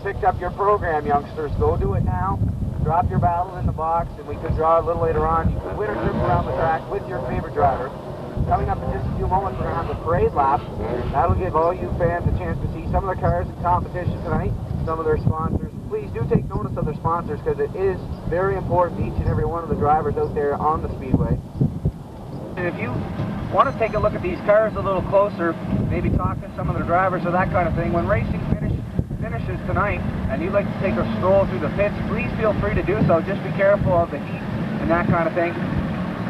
Picked up your program, youngsters. Go do it now. Drop your battle in the box, and we could draw a little later on. You could win a trip around the track with your favorite driver. Coming up in just a few moments, we're going to have the parade lap. That'll give all you fans a chance to see some of the cars in competition tonight, some of their sponsors. Please do take notice of their sponsors, because it is very important to each and every one of the drivers out there on the speedway. And if you want to take a look at these cars a little closer, maybe talk to some of the drivers or that kind of thing, when racing finishes tonight and you'd like to take a stroll through the pits, please feel free to do so. Just be careful of the heat and that kind of thing.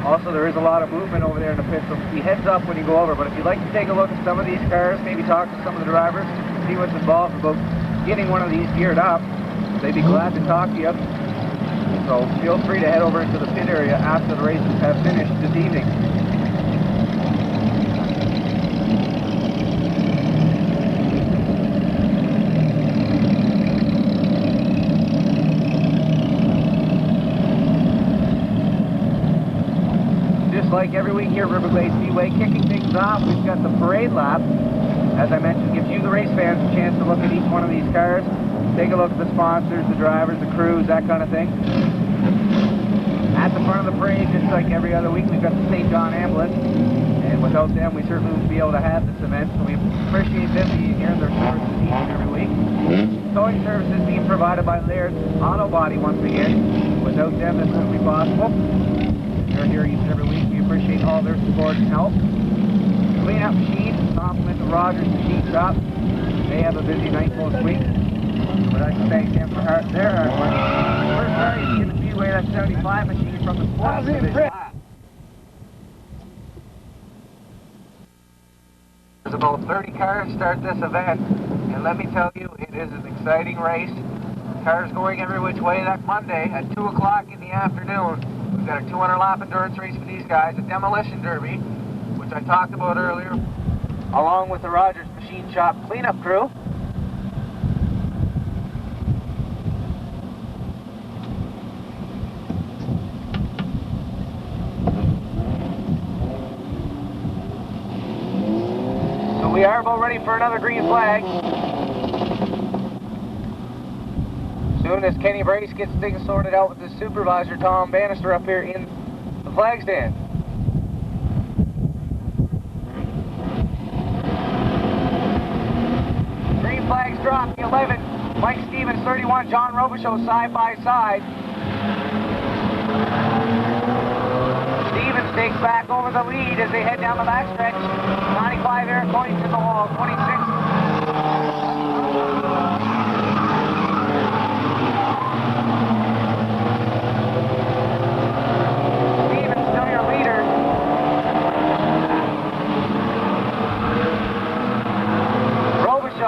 Also, there is a lot of movement over there in the pits, so be heads up when you go over. But if you'd like to take a look at some of these cars, maybe talk to some of the drivers, see what's involved about getting one of these geared up, they'd be glad to talk to you. So feel free to head over into the pit area after the races have finished this evening. Like every week here at Riverglade Speedway, kicking things off, we've got the parade lap. As I mentioned, gives you the race fans a chance to look at each one of these cars, take a look at the sponsors, the drivers, the crews, that kind of thing. At the front of the parade, just like every other week, we've got the St. John ambulance, and without them we certainly wouldn't be able to have this event, so we appreciate them being here and their services each and every week. Towing services being provided by Laird's Auto Body once again. Without them, this wouldn't be possible. They're here each and every week. We appreciate all their support and help. Clean-up machine, compliment the RGS Machine Shop. They have a busy night most week. But I can thank them for their hard work. First time in the Speedway, that 75 machine from the sports division. There's about 30 cars start this event, and let me tell you, it is an exciting race. Cars going every which way that Monday at 2 o'clock in the afternoon. We've got a 200-lap endurance race for these guys, a demolition derby, which I talked about earlier, along with the RGS Machine Shop cleanup crew. So we are about ready for another green flag. Soon as Kenny Brace gets things sorted out with his supervisor, Tom Bannister, up here in the flag stand. Green flags drop, the 11, Mike Stevens, 31, John Robichaud side by side. Stevens takes back over the lead as they head down the backstretch. 95, Eric Coyne to the wall, 26.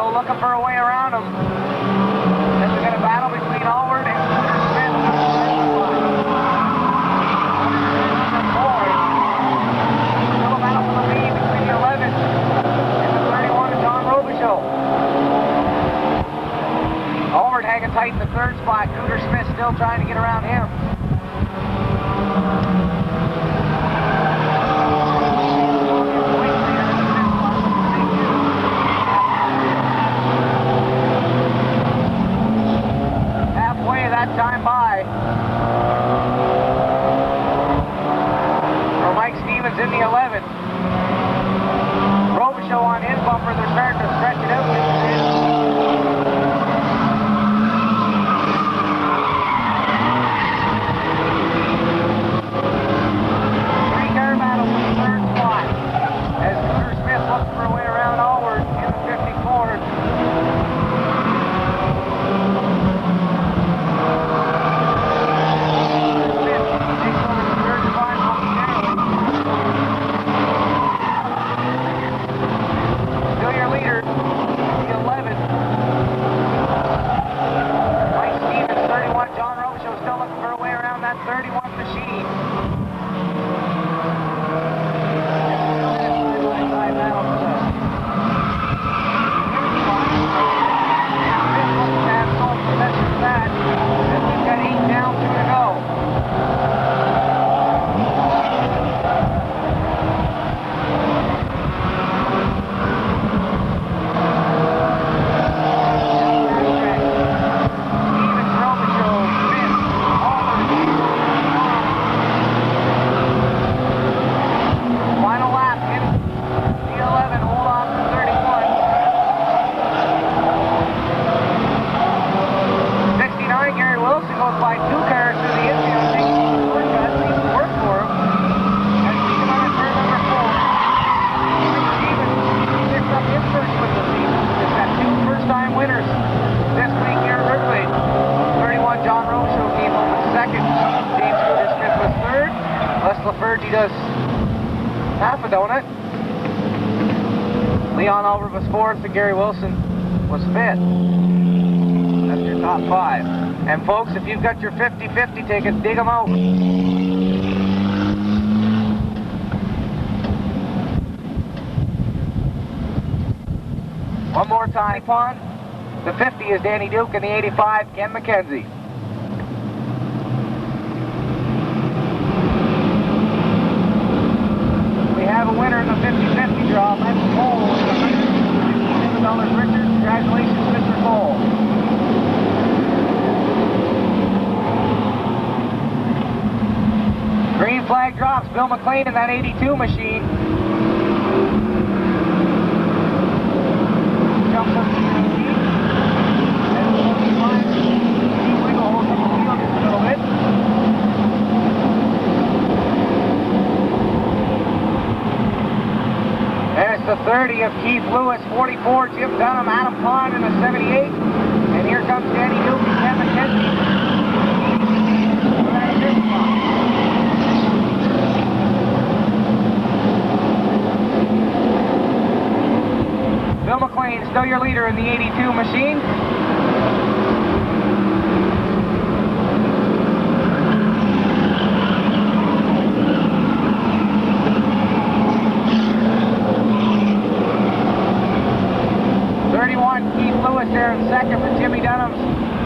Looking for a way around him. Then we've got a battle between Allward and Smith. Still a battle for the lead between the 11 and the 31 and John Robichaud. Allward hanging tight in the third spot. Cooter Smith still trying to get around him. Time by. For Mike Stevens in the 11. Robichaud on his bumper, they're starting to stretch it out. Three-car battle for the third spot as Cooter Smith looks for a way around Allward in the 54. Lafergie does half a donut. Leon Albert was 4th and Gary Wilson was 5th. That's your top 5. And folks, if you've got your 50-50 tickets, dig them out. One more time, Pond. The 50 is Danny Duke and the 85, Ken McKenzie. We have a winner in the 50-50 draw. That's Cole. $150 Richard. Congratulations, Mr. Cole. Green flag drops. Bill McLean in that 82 machine. Jumps up to the seat. And the line. Wiggle holds up the field just a little bit. There's the 30 of Keith Lewis, 44, Jim Dunham, Adam Pond in the 78. And here comes Danny Duke and Ken McKenzie. Bill McLean, still your leader in the 82 machine. Keith Lewis there in second for Jimmy Dunham's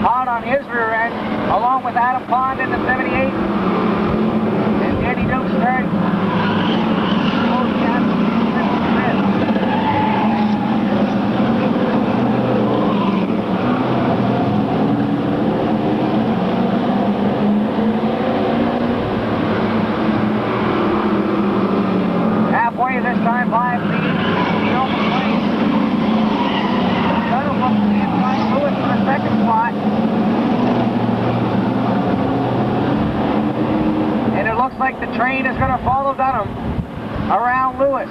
hot on his rear end, along with Adam Pond in the 78. And Danny Duke's third. Halfway this time by lead. Lewis in the second spot. And it looks like the train is going to follow Dunham around Lewis.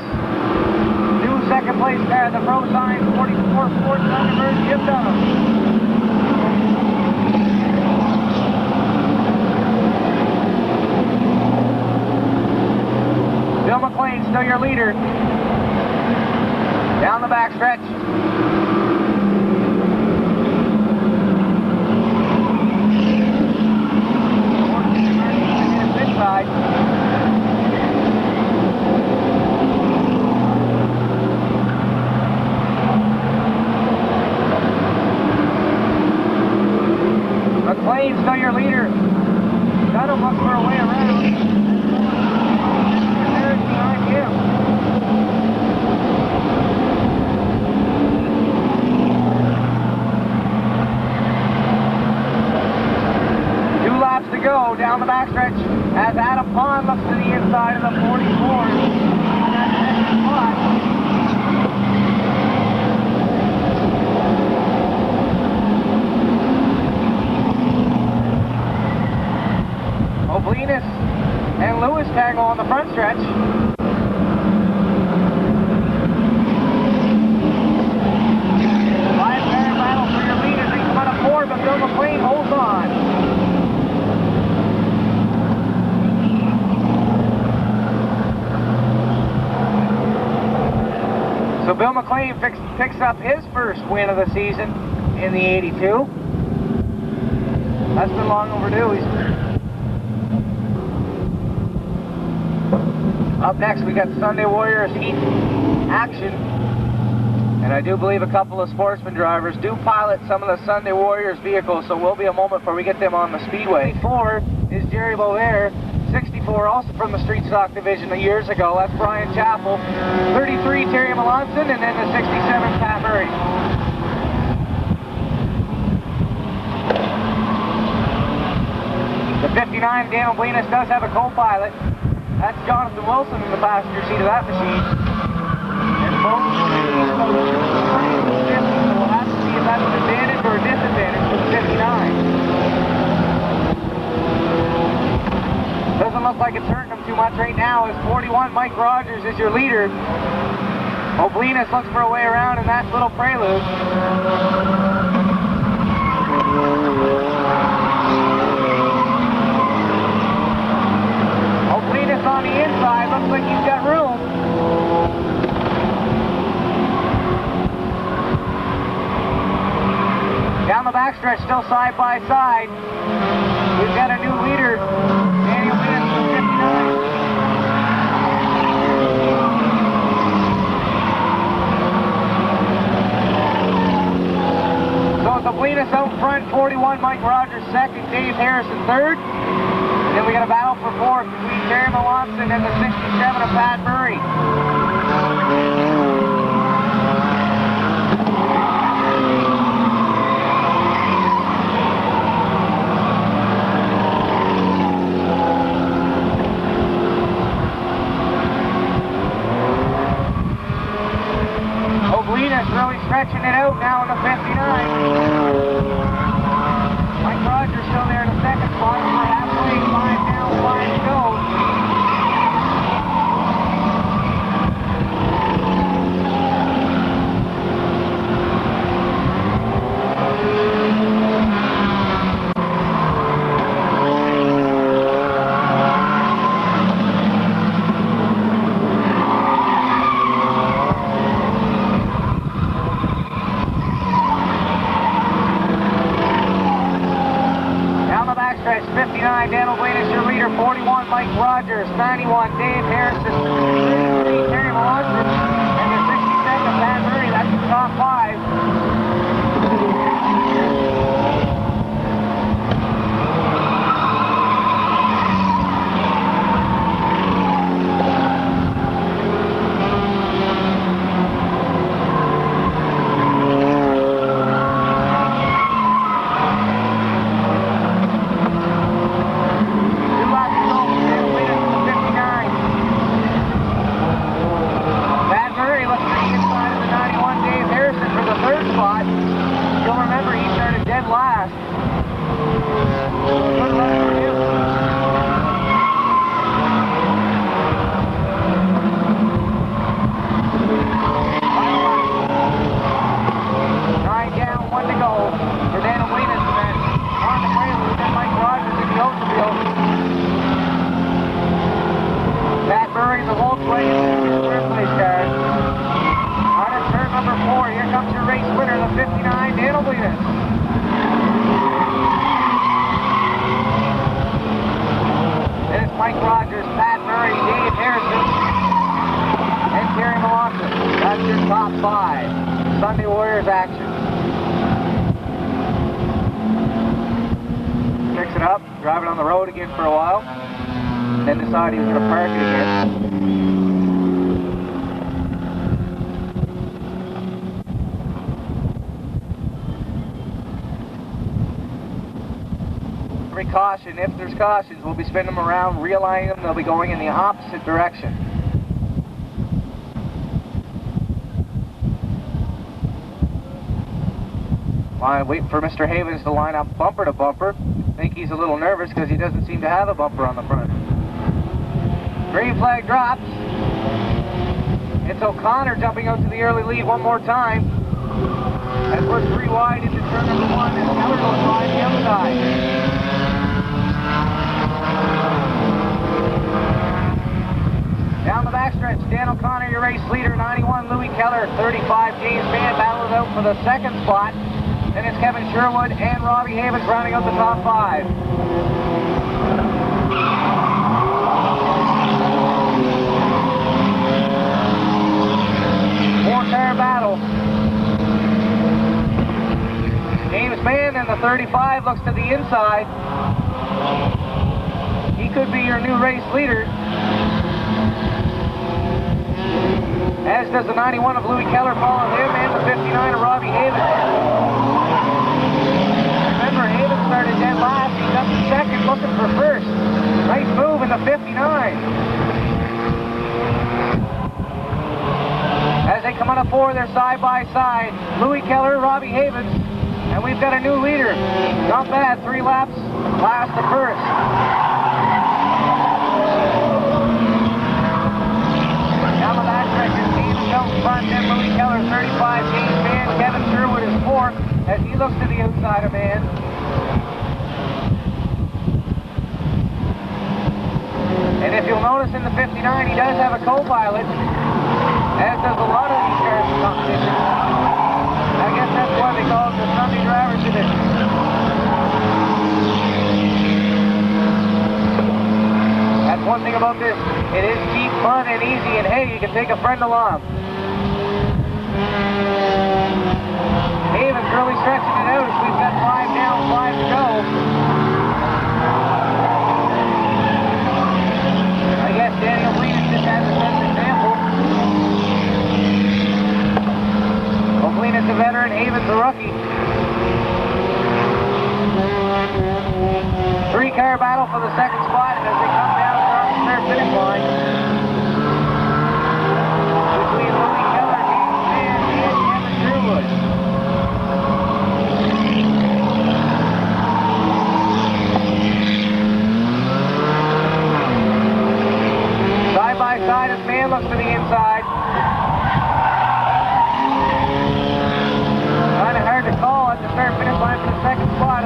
New second place there, the pro sign 44, fourth Thunderbird, Jim Dunham. Bill McLean, still your leader. Down the backstretch. Side. McLean, still your leader. Dunham looks for a way around. There's behind him. Two laps to go down the backstretch. As Adam Pond looks to the inside of the 44 in that second spot. Oblinus and Lewis tangle on the front stretch. Five-pair battle for your lead as they come out of 4, but Bill McLean holds on. So Bill McLean picks up his first win of the season in the 82. That's been long overdue. Up next we got Sunday Warriors Heat action. And I do believe a couple of sportsman drivers do pilot some of the Sunday Warriors vehicles, so will be a moment before we get them on the speedway. 4 is Jerry Bovair. 64, also from the street stock division years ago. That's Brian Chappell. 33, Terry Melanson, and then the 67, Pat Murray. The 59, Daniel Blinas, does have a co-pilot. That's Jonathan Wilson in the passenger seat of that machine. And both so we'll have to see if that's an advantage or a disadvantage for the 59. Doesn't look like it's hurting him too much right now, as 41, Mike Rogers, is your leader. Oblinus looks for a way around in that little prelude. Oblinus on the Down the backstretch, still side by side. We've got a new leader, Daniel Venus from 59. Venus out front, 41, Mike Rogers second, Dave Harrison third. And then we got a battle for fourth between Terry Melanson and the 67 of Pat Murray. Venus really stretching it out now in the 59. Mike Rogers still there in the second spot. We're halfway, 5 down, 5 to go. Stretch 59, Daniel Venus, your leader, 41, Mike Rogers, 91, Dave Harrison, 33, Terry Melanson, and the 62nd, Pat Murray. That's the top 5. Last. Good luck for him. 9 down, 1 to go for Daniel Venus, and then on the prelude, and Mike Rogers in the Oldsmobile. Pat Murray, the Volkswagen, his birthplace car. On at turn number 4, here comes your race winner, the 59, Daniel Venus. Mike Rogers, Pat Murray, Dave Harrison, and Terry Melanson. That's your top 5. Sunday Warriors action. Fix it up, drive it on the road again for a while, then decide he was going to park it again. Caution, if there's cautions, we'll be spinning them around, realigning them, they'll be going in the opposite direction. I'm waiting for Mr. Havens to line up bumper to bumper. I think he's a little nervous because he doesn't seem to have a bumper on the front. Green flag drops. It's O'Connor jumping out to the early lead one more time. As we're 3 wide into turn number 1, and Keller goes wide the other side. Down the backstretch, Dan O'Connor, your race leader, 91, Louis Keller, 35, James Mann battles out for the second spot. Then it's Kevin Sherwood and Robbie Havens rounding out the top 5. Four-car battle. James Mann in the 35 looks to the inside. He could be your new race leader. As does the 91 of Louis Keller following him, and the 59 of Robbie Havens. Remember, Havens started dead last. He's up to second, looking for first. Nice move in the 59. As they come on a 4, they're side by side. Louis Keller, Robbie Havens, and we've got a new leader. Not bad, 3 laps, last to first. Down the backstretch is Steve out front, then Louis Keller, 35, James Mann, Kevin Sherwood is 4th, as he looks to the outside of Mann. And if you'll notice in the 59, he does have a co-pilot, as does a lot of these cars in competition. I guess that's why they call it the Sunday Drivers Havens. That's one thing about this. It is cheap, fun, and easy, and hey, you can take a friend along. Havens really stretching it out as we've got 5 down, 5 to go. I guess Daniel Bleedon just has to set an example. Well, Bleedon's a veteran, Havens a rookie. 3-car battle for the second spot as they come down across the start finish line. Between Louis Keller, James Mann, and Kevin Sherwood. Side by side as Mann looks to the inside. Kind of hard to call at the start finish line for the second spot.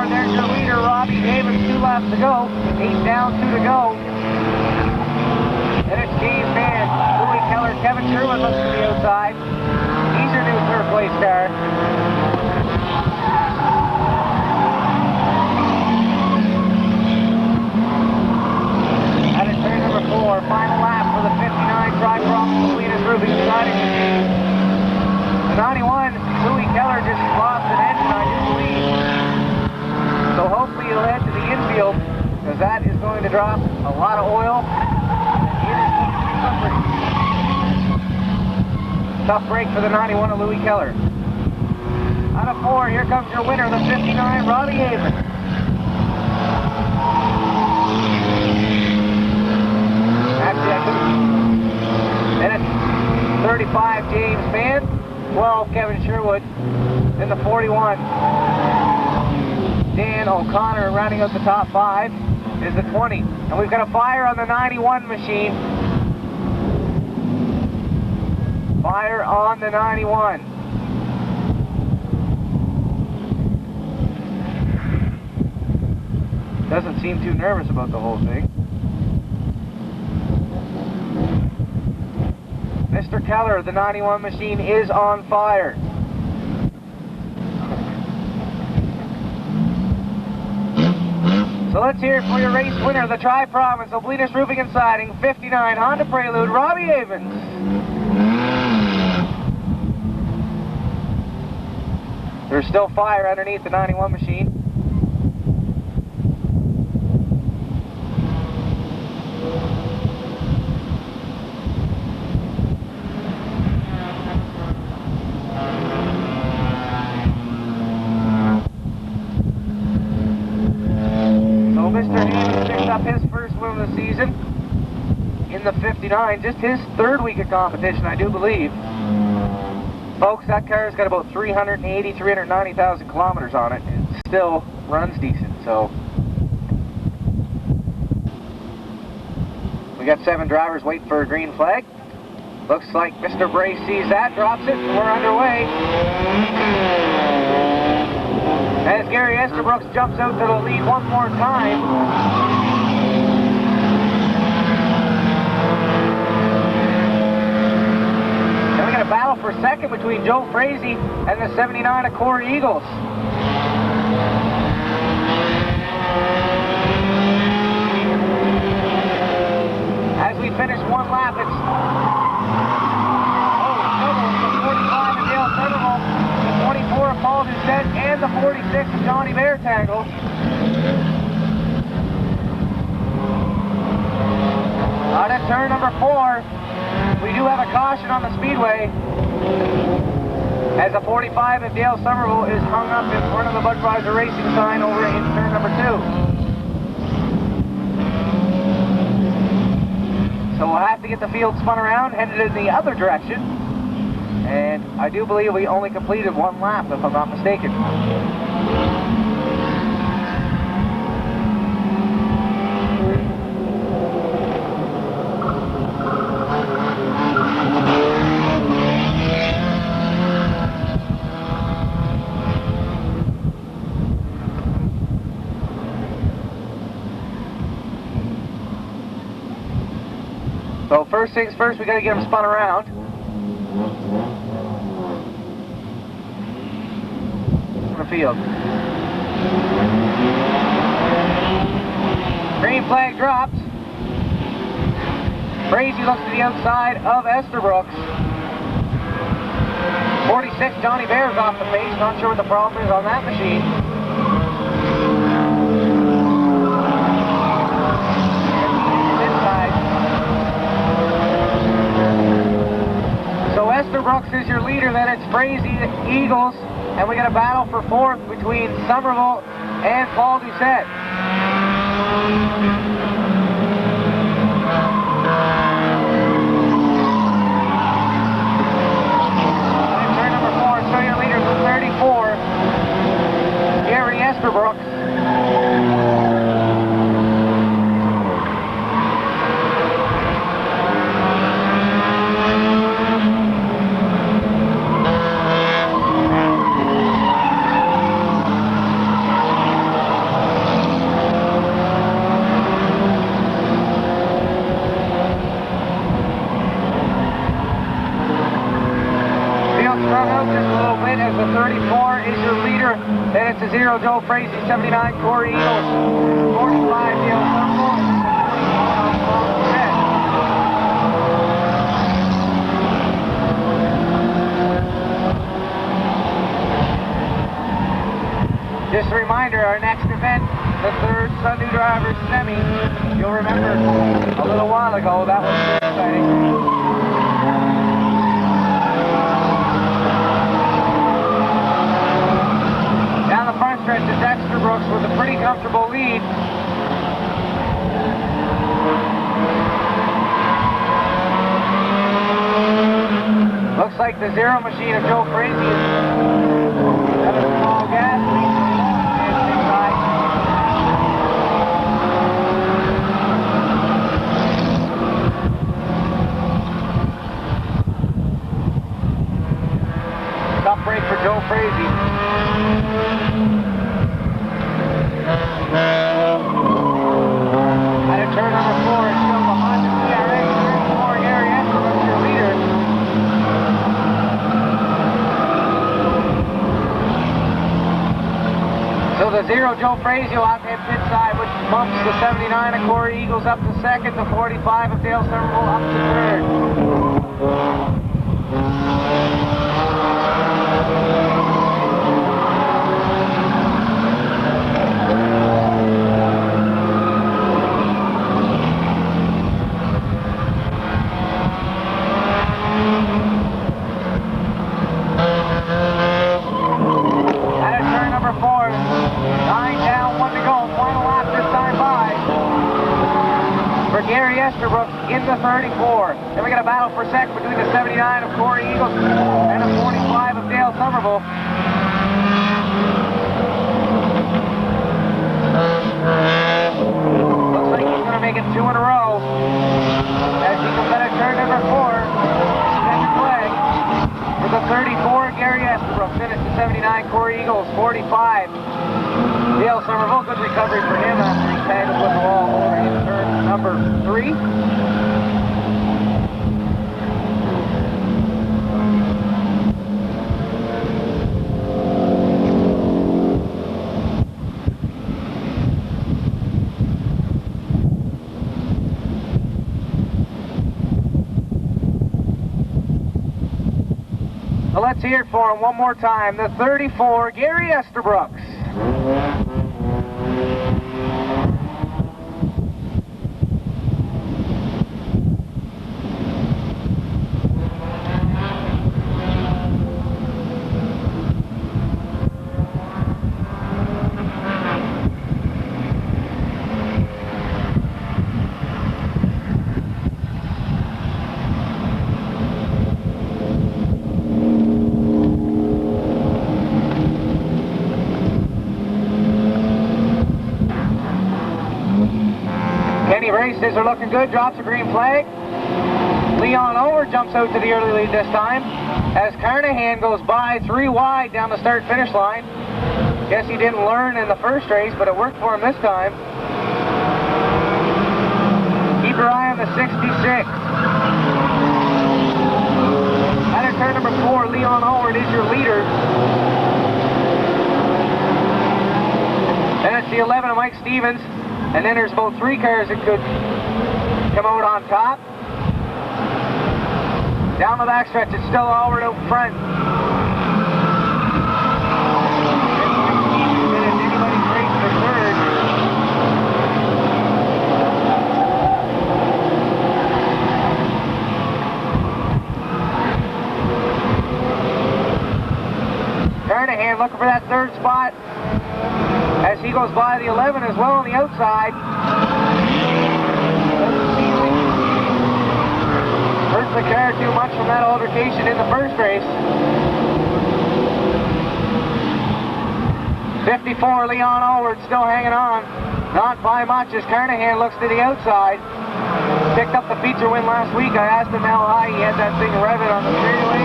There's your leader, Robbie Havens, 2 laps to go. 8 down, 2 to go. And it's James Mann, Louis Keller, Kevin Sherwood looks to the outside. He's your new third place car. That is turn number 4. Final lap for the 59 Tri-Prom Salinas Roofing Siding machine. The 91, Louis Keller just lost an engine, I do believe. So hopefully it'll head to the infield, because that is going to drop a lot of oil. It is slippery. Tough break for the 91 of Louis Keller. Out of 4, here comes your winner, the 59, Robbie Havens. Actually, I couldn't. Then it's 35, James Mann. 12, Kevin Sherwood. Then the 41. Dan O'Connor, rounding out the top 5 is the 20. And we've got a fire on the 91 machine. Fire on the 91. Doesn't seem too nervous about the whole thing. Mr. Keller, the 91 machine is on fire. So let's hear it for your race winner, the Tri-Prom Salinas Roofing and Siding, 59 Honda Prelude, Robbie Havens. There's still fire underneath the 91 machine. Mr. Havens picked up his first win of the season in the 59, just his 3rd week of competition, I do believe. Folks, that car's got about 390,000 kilometers on it, and it still runs decent, so. We got 7 drivers waiting for a green flag. Looks like Mr. Bray sees that, drops it, and we're underway. As Gary Estabrooks jumps out to the lead one more time. Then we got a battle for second between Joe Frazee and the 79 of Corey Eagles. As we finish one lap, it's the 45 of Dale Sutherland, the 24 of Paul Doucette, and the 46 of Johnny Beartangle. Out at turn number 4, we do have a caution on the speedway, as the 45 of Dale Somerville is hung up in front of the Budweiser Racing sign over in turn number 2. So we'll have to get the field spun around, headed in the other direction. And I do believe we only completed one lap, if I'm not mistaken. So first things first, we got to get them spun around. In the field. Green flag dropped. Frazee looks to the outside of Estabrooks. 46, Johnny Bear's off the pace. Not sure what the problem is on that machine. Inside. So Estabrooks is your leader, then it's Frazee, Eagles, and we got a battle for fourth between Somerville and Paul Doucette. Turn number 4, so your leader is 34, Gary Estabrooks. As the 34 is your leader, then it's a 0 Joe Frazee, 79 Corey Eagles, 45 Dale Somerville, and 20 Just a reminder, our next event, the third Sunday Drivers Semi. You'll remember a little while ago, that was very exciting. Down the front stretch is Estabrooks with a pretty comfortable lead. Looks like the 0 machine of Joe Frazee is got a small gas leak inside. Stop brake for Joe Frazee. At a turn number 4, it's still behind the CRX. Turn 4, Gary Estabrooks, your leader. So the 0 Joe Frazee will have to hit pit side, which bumps the 79 of Corey Eagles up to second, the 45 of Dale Somerville up to third. Gary Estabrooks in the 34. Then we got a battle for second between the 79 of Corey Eagles and the 45 of Dale Somerville. Looks like he's going to make it 2 in a row as he comes out of turn number 4. Second flag for the 34, Gary Estabrooks. Then it's the 79 Corey Eagles, 45 Dale Somerville. Good recovery for him after he tangled with the wall over in turn number 3. Well, let's hear it for him one more time. The 34, Gary Estabrooks. Races are looking good, drops a green flag. Leon Ower jumps out to the early lead this time as Carnahan goes by 3 wide down the start-finish line. Guess he didn't learn in the first race, but it worked for him this time. Keep your eye on the 66. At turn number 4, Leon Howard is your leader. Then it's the 11 of Mike Stevens. And then there's about 3 cars that could come out on top. Down the backstretch, it's still Howard out front. Anybody's race for third. Carnahan looking for that third spot as he goes by the 11 as well on the outside. Hurts the car too much from that altercation in the first race. 54, Leon Allward still hanging on. Not by much as Carnahan looks to the outside. Picked up the feature win last week. I asked him how high he had that thing revving on the straightaway.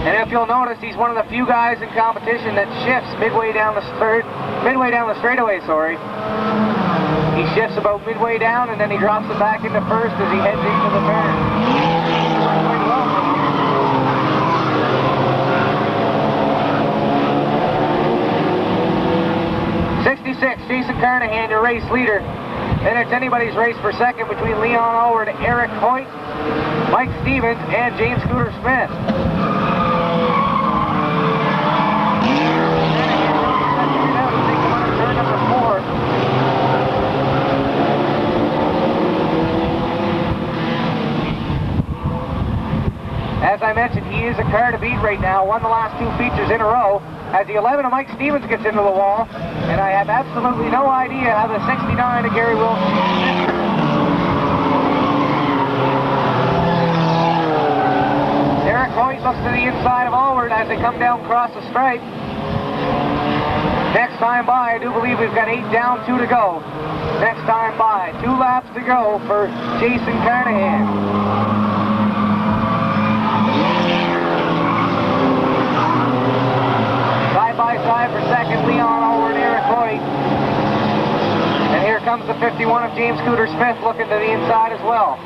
And if you'll notice, he's one of the few guys in competition that shifts midway down the straightaway, sorry. He shifts about midway down and then he drops it back into first as he heads into the turn. 66, Jason Carnahan, your race leader. Then it's anybody's race for second between Leon Howard, Eric Hoyt, Mike Stevens, and James Scooter Smith. As I mentioned, he is a car to beat right now. Won the last 2 features in a row. As the 11 of Mike Stevens gets into the wall, and I have absolutely no idea how the 69 of Gary Wilson. Eric Hoyt looks to the inside of Allward as they come down across the stripe. Next time by, I do believe we've got 8 down, 2 to go. Next time by, 2 laps to go for Jason Carnahan. Side for second, Leon Allward, Eric Hoyt. And here comes the 51 of James Scooter Smith looking to the inside as well.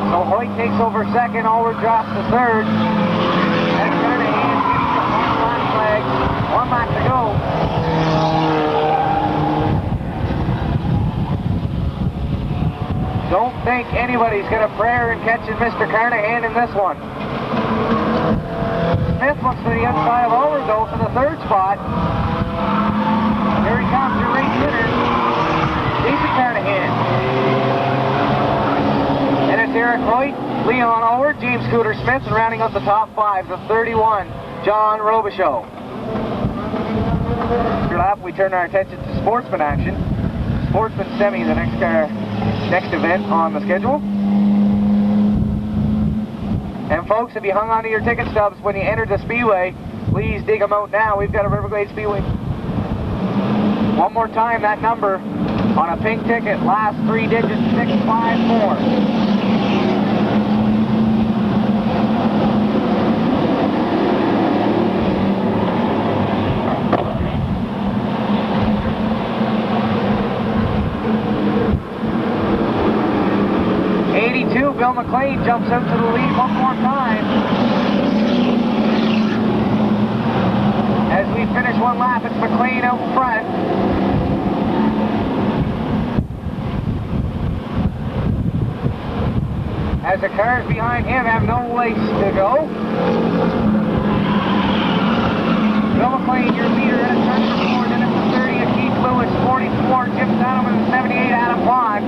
So Hoyt takes over second, Allward drops to third. And Carnahan gets the last flag. 1 lap to go. Don't think anybody's going to prayer in catching Mr. Carnahan in this one. Smith looks to the inside of Allward though for the third spot. Here he comes, your race winner, Jason Carnahan. And it's Eric Hoyt, Leon Allward, James Scooter Smith, and rounding up the top 5, the 31, John Robichaux. After lap, we turn our attention to sportsman action. Sportsman Semi, the next event on the schedule. And folks, if you hung onto your ticket stubs when you entered the Speedway, please dig them out now. We've got a Riverglade Speedway. One more time, that number on a pink ticket, last 3 digits, 654. 82, Bill McLean jumps out to the lead one more time. As we finish 1 lap, it's McLean out front. As the cars behind him have no place to go. Bill McLean, your leader at a turn number 4, then it's the 30 of Keith Lewis, 44, Jim Saddleman, and 78, Adam Pond.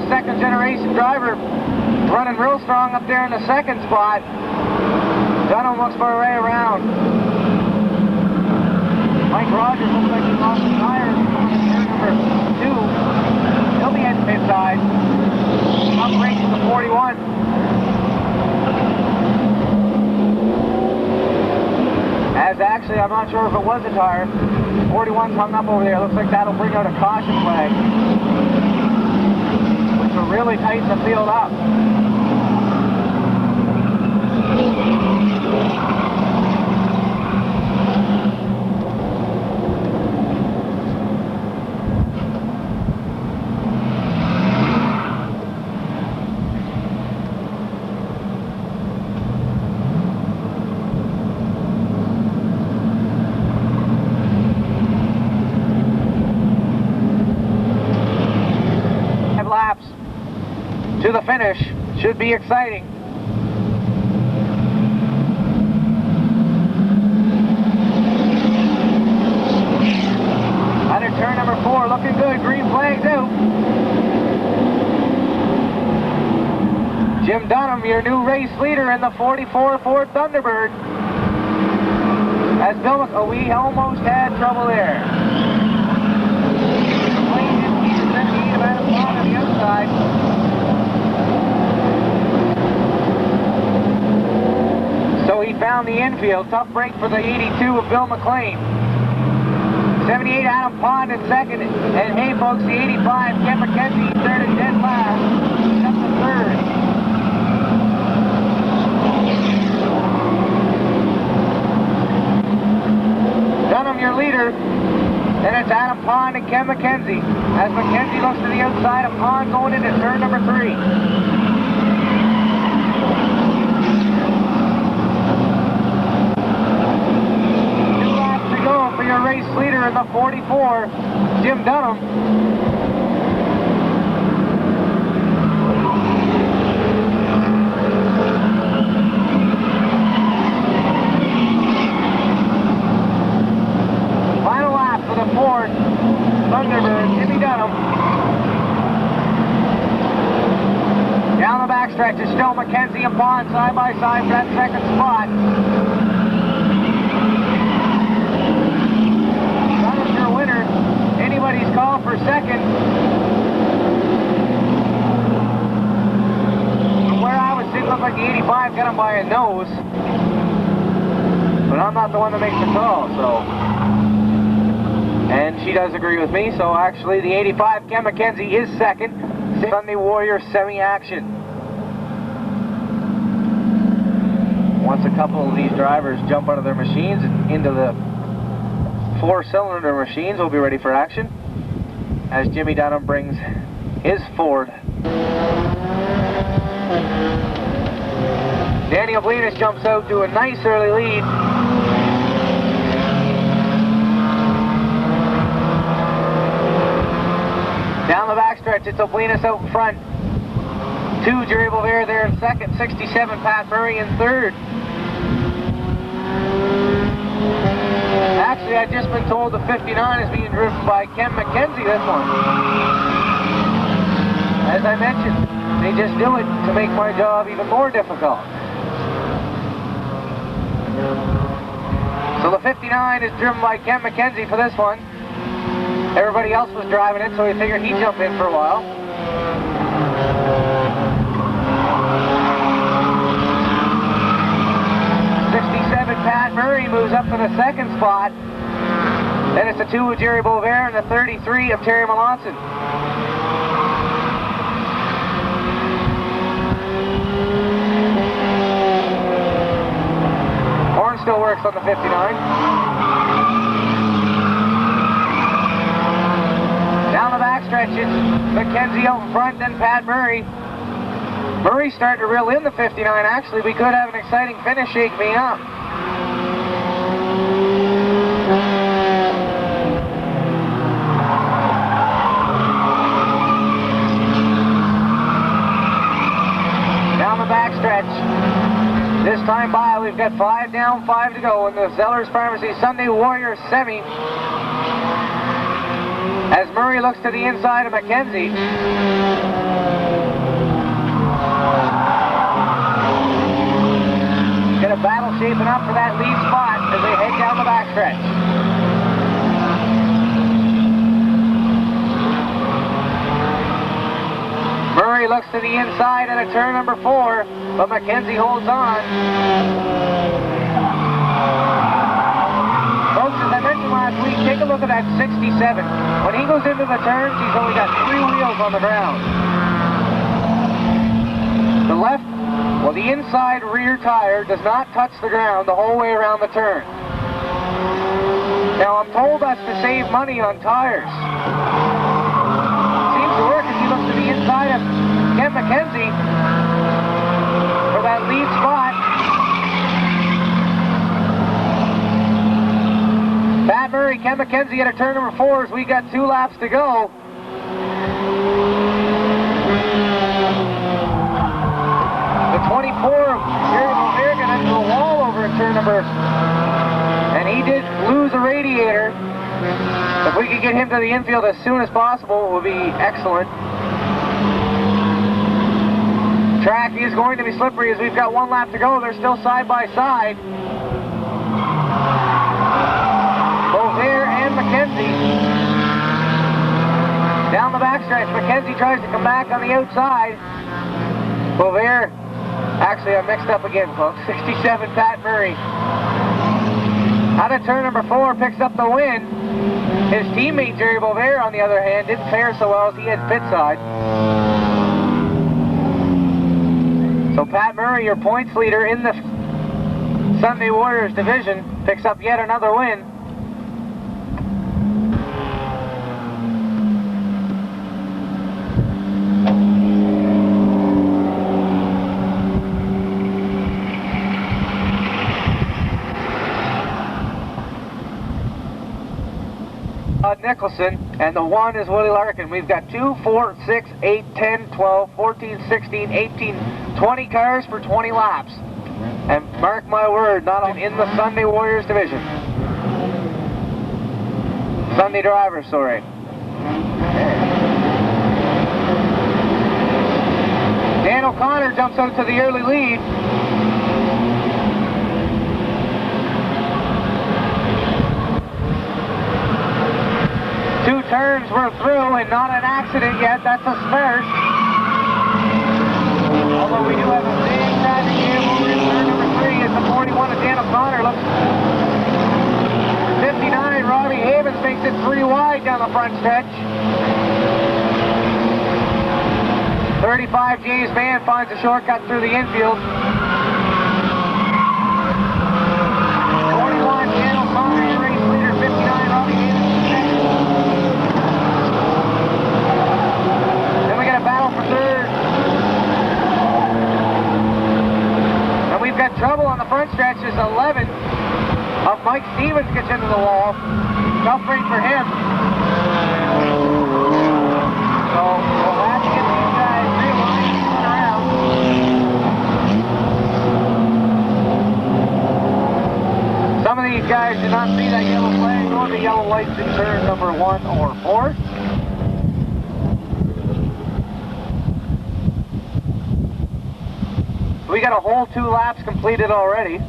Second generation driver running real strong up there in the second spot. Dunham looks for a way around. Mike Rogers looks like he lost his tires in turn number 2. He'll be at pit side. Up breaks to 41. As actually, I'm not sure if it was a tire. 41's hung up over there. Looks like that'll bring out a caution flag, which will really tighten the field up. Laps to the finish. Should be exciting. Under turn number 4, looking good. Green flag's out. Jim Dunham, your new race leader in the 44 Ford Thunderbird. As Bill, oh, we almost had trouble there. On the outside. So he found the infield. Tough break for the 82 of Bill McLean. 78 Adam Pond in second. And hey folks, the 85 Ken McKenzie started dead last. He's up to third. Dunham, your leader. Then it's Adam Pond and Ken McKenzie. As McKenzie looks to the outside of Pond going into turn number 3. 2 laps to go for your race leader in the 44, Jim Dunham. Ford Thunderbird, Jimmy Dunham. Down the backstretch is still McKenzie and Pond side by side for that second spot. Dunham's your winner. Anybody's call for second. From where I was sitting, looked like the 85 got him by a nose. But I'm not the one that makes the call, so. And she does agree with me, so actually the 85 Ken McKenzie is second. Sunday Warrior semi-action. Once a couple of these drivers jump out of their machines and into the 4-cylinder machines, we'll be ready for action as Jimmy Dunham brings his Ford. Daniel Blenis jumps out to a nice early lead. Down the backstretch, it's Oblinus out in front. 2, Jerry Bovair there in second. 67, Pat Murray in third. Actually, I've just been told the 59 is being driven by Ken McKenzie this one. As I mentioned, they just do it to make my job even more difficult. So the 59 is driven by Ken McKenzie for this one. Everybody else was driving it, so we figured he'd jump in for a while. Pat Murray moves up to the second spot. Then it's the 2 of Jerry Bovair and the 33 of Terry Melanson. Horn still works on the 59. Down the backstretch, it's McKenzie out in front, then Pat Murray. Murray's starting to reel in the 59. Actually, we could have an exciting finish. Shake me up. Down the backstretch. This time by, we've got 5 down, 5 to go in the Zellers Pharmacy Sunday Warrior Semi. As Murray looks to the inside of McKenzie. Get a battle shaping up for that lead spot as they head down the backstretch. to the inside at a turn number 4, but McKenzie holds on. Folks, as I mentioned last week, take a look at that 67. When he goes into the turns, he's only got 3 wheels on the ground. The left, well, the inside rear tire does not touch the ground the whole way around the turn. Now, I'm told that's to save money on tires. Seems to work if you look to the inside of Ken McKenzie for that lead spot. Pat Murray, Ken McKenzie at a turn number 4 as we got 2 laps to go. The 24 of Jerry Mulder got into a wall over in turn number, and he did lose a radiator. If we could get him to the infield as soon as possible, it would be excellent. Track is going to be slippery as we've got 1 lap to go. They're still side by side. Mulder and McKenzie. Down the backstretch, McKenzie tries to come back on the outside. Mulder. Actually, I mixed up again, folks. 67, Pat Murray. Out of turn number 4, picks up the win. His teammate, Jerry Bovair, on the other hand, didn't fare so well as he had pit side. So Pat Murray, your points leader in the Sunday Warriors division, picks up yet another win. Nicholson, and the 1 is Willie Larkin. We've got 2, 4, 6, 8, 10, 12, 14, 16, 18, 20 cars for 20 laps. And mark my word, not only in the Sunday Warriors division. Sunday drivers, sorry. Dan O'Connor jumps out to the early lead. Turns we're through and not an accident yet. That's a first. Although we do have a big traffic jam over in turn number 3 as the 41 of Dan O'Connor looks. 59, Robbie Havens makes it 3 wide down the front stretch. 35, James Mann finds a shortcut through the infield. 21, Dan O'Connor, your race leader. 59, Robbie Havens. Battle for third. And we've got trouble on the front stretch as 11 of Mike Stevens gets into the wall. Tough break for him. So we'll have to get these guys realigned around. Some of these guys did not see that yellow flag or the yellow lights in turn number 1 or 4. We got a whole 2 laps completed already.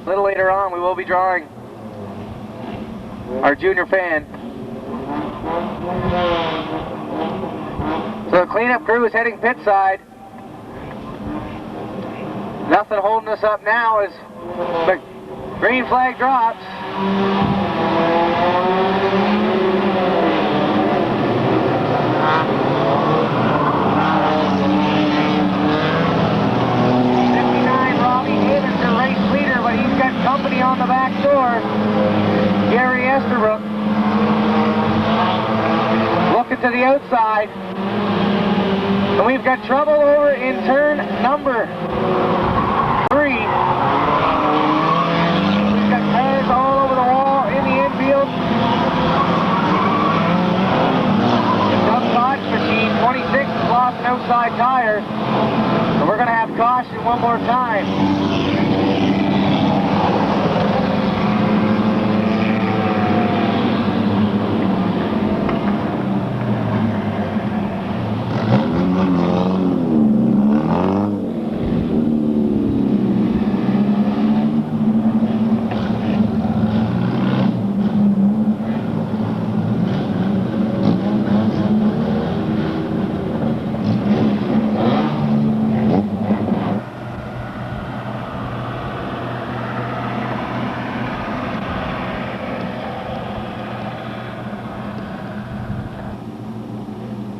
A little later on, we will be drawing our junior fan. So the cleanup crew is heading pit side. Nothing holding us up now as the green flag drops. Company on the back door, Gary Esterbrook, looking to the outside, and we've got trouble over in turn number 3. We've got cars all over the wall in the infield. Doug Koch's machine, 26, has lost an outside tire, so we're going to have caution one more time.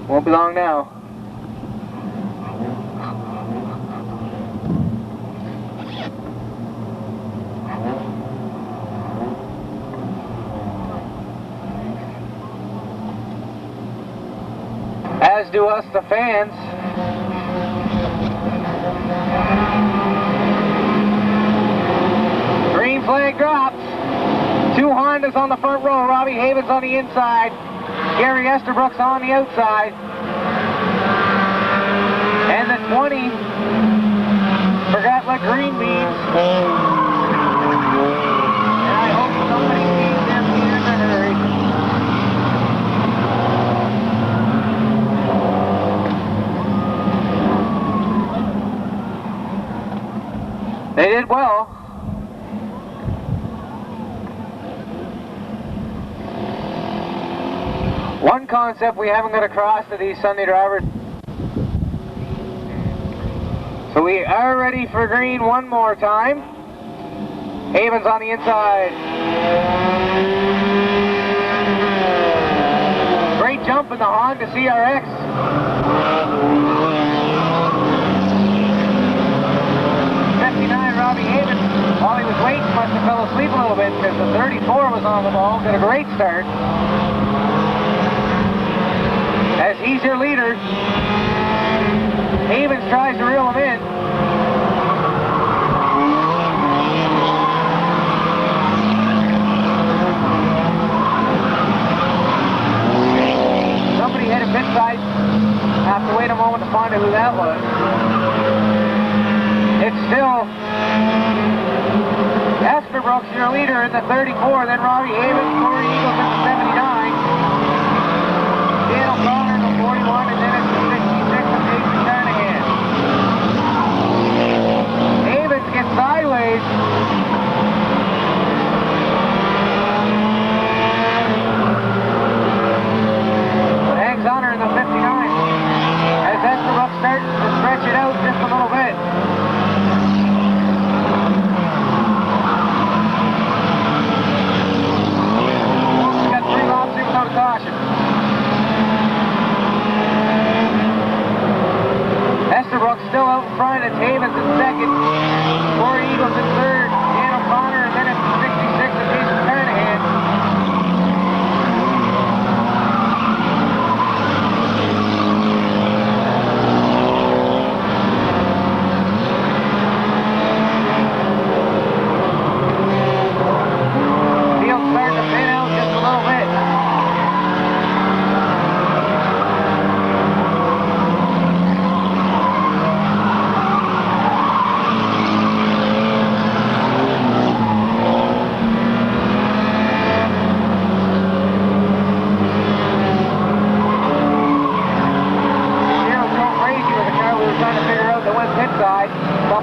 Won't be long now. As do us, the fans. Green flag drops. 2 Hondas on the front row. Robbie Havens on the inside. Gary Esterbrook's on the outside. And the 20 forgot what green means. And I hope somebody sees them here in a hurry. They did well. One concept we haven't got across to these Sunday drivers. So we are ready for green one more time. Havens on the inside. Great jump in the Honda CRX. Robbie Havens, while he was waiting, must have fell asleep a little bit because the 34 was on the ball. Got a great start. As he's your leader, Havens tries to reel him in. Somebody hit a pit side. Have to wait a moment to find out who that was. It's still Esterbrook's your leader in the 34, then Robbie Havens, Corey Eagles in the 79, Dan O'Connor in the 41, and then it's the 66 of Jason Carnahan. Havens gets sideways. But hangs on her in the 59 as Esterbrook starts to stretch it out just a little bit. Caution. Esterbrook still out in front. It's Havens in second. Corey Eagles in third. Dan O'Connor, and then it's 66 of Jason Carnahan. Field starting to pin out just a little bit.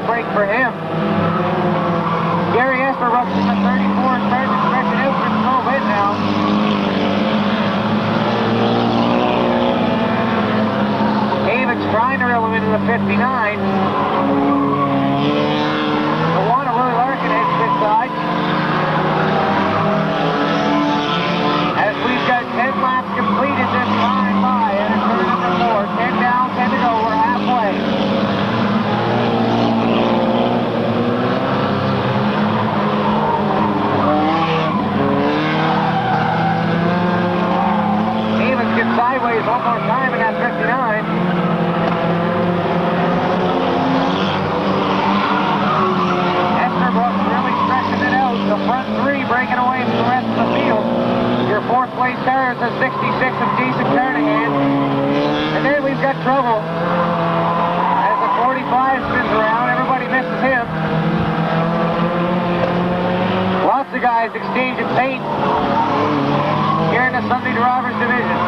Break for him. Gary Esterbrook in the 34 starting to stretch it out just a little bit now. Havens trying to reel him into the 59. Tawana Willie Larkin heads this side. As we've got 10 laps completed this time by and it's turn number 4. 10 down, 10 to go. We're halfway. Sideways one more time in that 59. Esterbrook really stretching it out. The front 3 breaking away from the rest of the field. Your 4th place car is the 66 of Jason Carnahan. And then we've got trouble. As the 45 spins around, everybody misses him. Lots of guys exchanging paint here in the Sunday Drivers Division.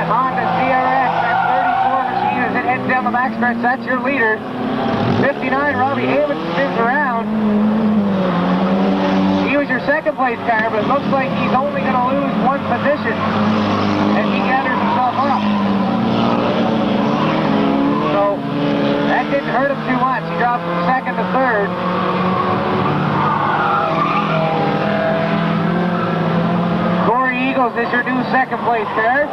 Honda CRX at 36. backstretch. That's your leader. 59, Robbie Havens spins around. He was your second place car, but it looks like he's only going to lose one position as he gathers himself up. So that didn't hurt him too much. He dropped from second to third. Corey Eagles is your new second place car.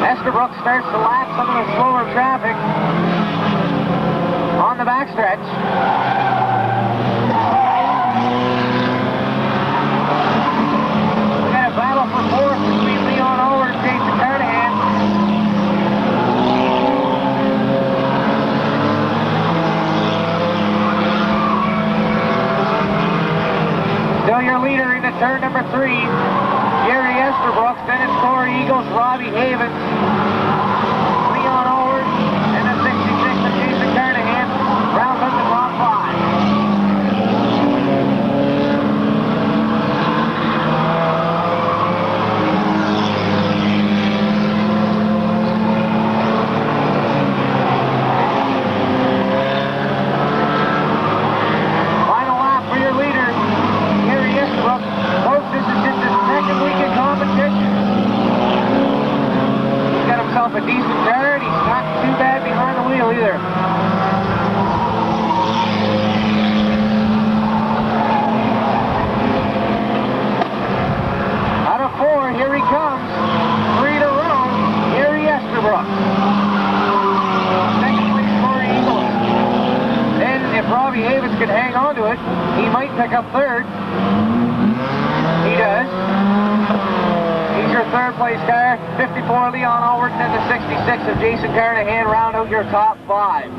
Estabrook starts to lap some of the slower traffic on the backstretch. We got a battle for fourth between Leon Oler and Jason Carnahan. Still your leader into turn number 3. Gary Estabrook, then it's Corey Eagles, Robbie Havens, Leon Oler, and the 66 of Jason Carnahan rounds up the top 5. Final lap for your leader, Gary Estabrook. Folks, this is just his second week in competition. He's got himself a decent turn. He's not too bad behind the wheel either. Out of 4, here he comes. 3 to row, Gary Estabrook. Second place, Corey Eagles. Then, if Robbie Havens can hang on to it, he might pick up third. He does. He's your third place car. 54, Leon Allward, and the 66 of Jason Carnahan round out your top 5.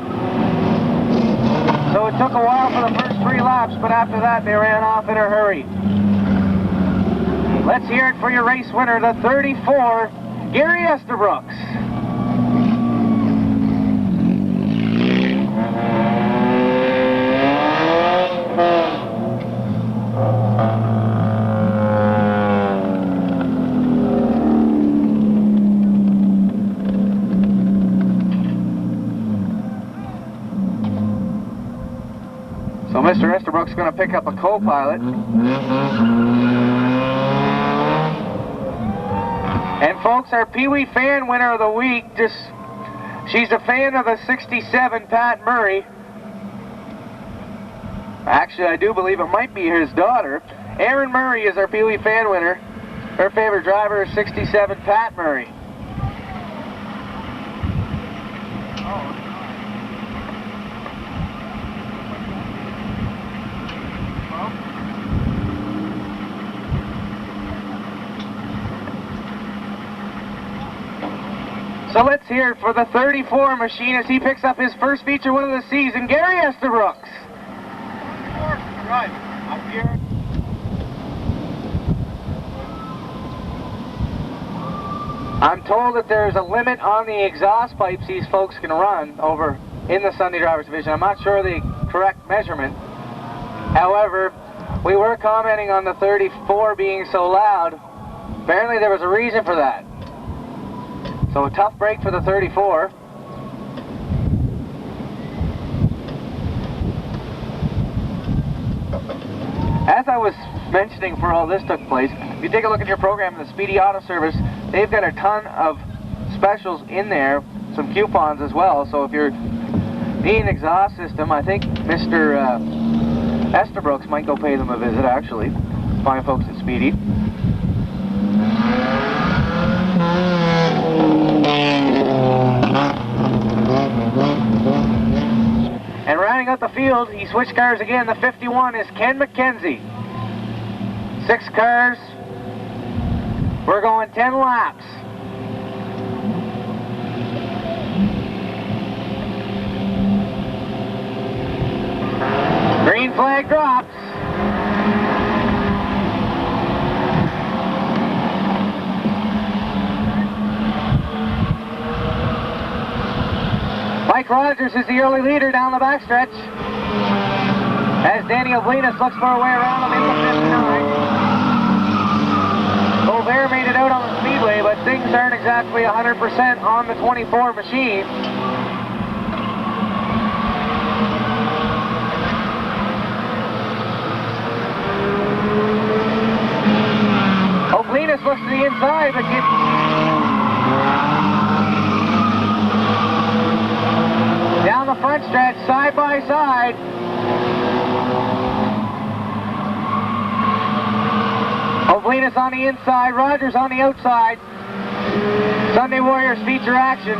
So it took a while for the first 3 laps, but after that they ran off in a hurry. Let's hear it for your race winner, the 34, Gary Estabrook. So Mr. Estabrook's going to pick up a co-pilot. And folks, our Pee Wee fan winner of the week, she's a fan of the 67 Pat Murray. Actually, I do believe it might be his daughter. Erin Murray is our Pee Wee fan winner. Her favorite driver is 67 Pat Murray. So let's hear it for the 34 machine as he picks up his first feature win of the season, Gary Estabrook. Right, up here. I'm told that there's a limit on the exhaust pipes these folks can run over in the Sunday Drivers Division. I'm not sure the correct measurement. However, we were commenting on the 34 being so loud. Apparently there was a reason for that. So a tough break for the 34. As I was mentioning before all this took place, if you take a look at your program in the Speedy Auto Service, they've got a ton of specials in there, some coupons as well. So if you're needing an exhaust system, I think Mr. Estabrook might go pay them a visit, actually. Fine folks at Speedy. And rounding out the field, he switched cars again. The 51 is Ken McKenzie. 6 cars. We're going 10 laps. Green flag drops. Mike Rogers is the early leader down the backstretch. As Danny Oblinus looks for a way around him in the 59. Bovair made it out on the speedway, but things aren't exactly 100% on the 24 machine. Oblinus looks to the inside, but gets... Down the front stretch, side by side. Oblinus on the inside, Rogers on the outside. Sunday Warriors feature action.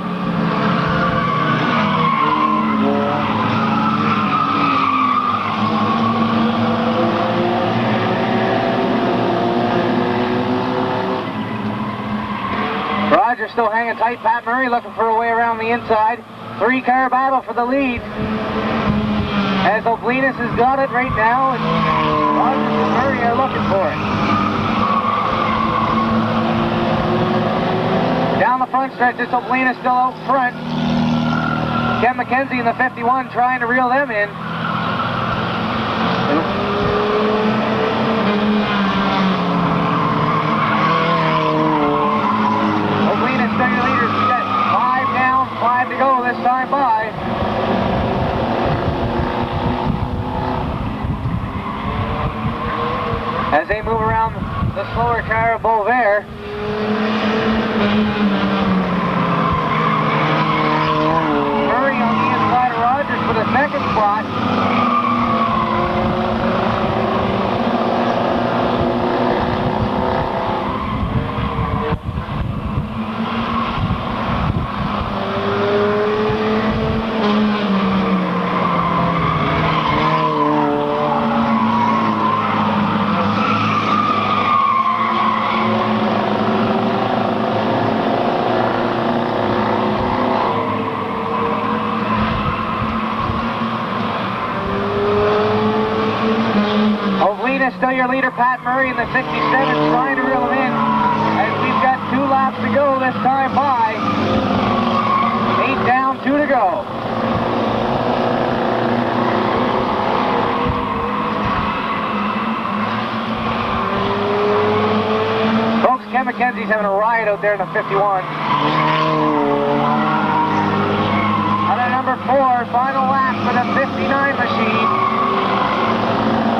Rogers still hanging tight. Pat Murray looking for a way around the inside. Three-car battle for the lead. As Oblinus has got it right now, and Rogers and Murray are looking for it. Down the front stretch, it's Oblinus still out front. Ken McKenzie in the 51 trying to reel them in. Oblinus still your leaders. He's got 5 down, 5 to go this time by. As they move around the slower car of Bovair. Murray on the inside of Rogers for the second spot. Still your leader, Pat Murray in the 67, trying to reel him in. As we've got 2 laps to go this time by. 8 down, 2 to go. Folks, Ken McKenzie's having a riot out there in the 51. On number 4, final lap for the 59 machine.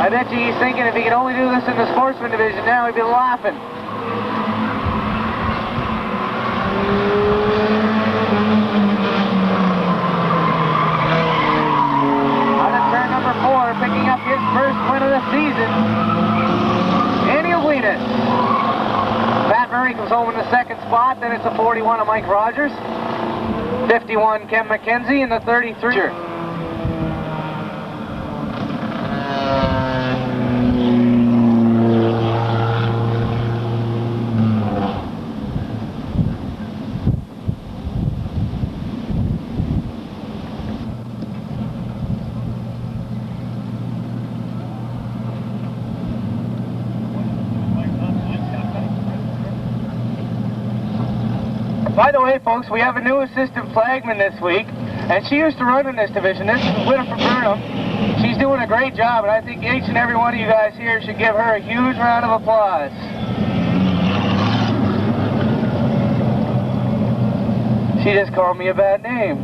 I bet you he's thinking if he could only do this in the sportsman division now, he'd be laughing. On to turn number 4, picking up his first win of the season. Danny Oblinus. Pat Murray comes home in the second spot, then it's a 41 of Mike Rogers. 51 Ken McKenzie, and the 33. By the way, folks, we have a new assistant flagman this week, and she used to run in this division. This is Winifred Burnham. She's doing a great job, and I think each and every one of you guys here should give her a huge round of applause. She just called me a bad name.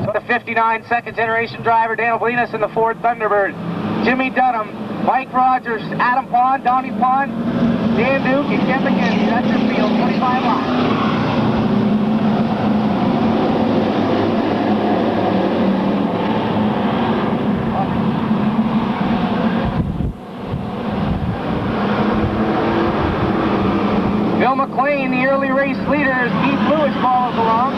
So the 59 second generation driver, Dan Oblinus in the Ford Thunderbird. Jimmy Dunham, Mike Rogers, Adam Pond, Donnie Pond, Dan Duke, and Ken McKenzie. That's your field, 25 laps. Bill McLean, the early race leader, as Keith Lewis follows along.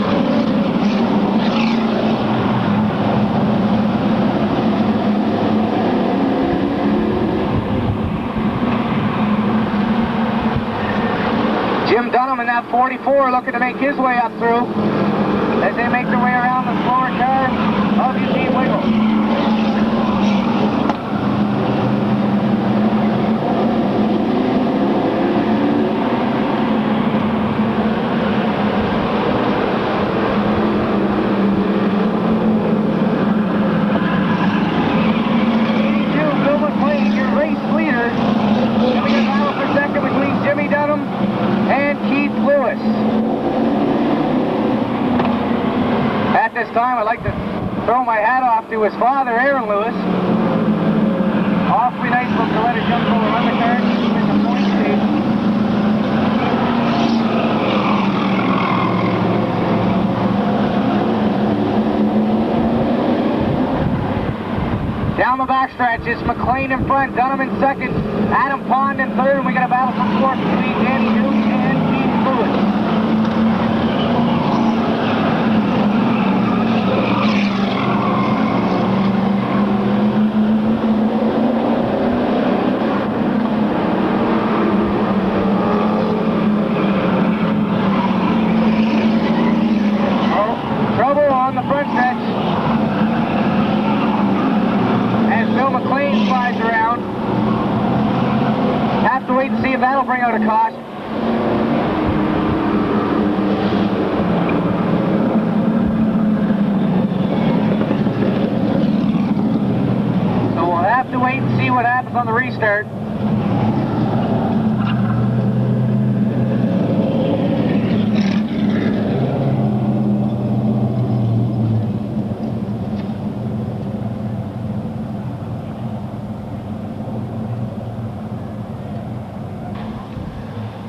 Jim Dunham in that 44 looking to make his way up through as they make their way around the slower car of Eugene Wiggle. time, I'd like to throw my hat off to his father, Aaron Lewis. Awfully nice of him to let his young fellow run the car in the point stage. Down the backstretch, it's McLean in front, Dunham in second, Adam Pond in third, and we got a battle for fourth between Danny Duke and Pete Lewis. Trouble on the front stretch. McLean slides around. Have to wait and see if that'll bring out a caution. So we'll have to wait and see what happens on the restart.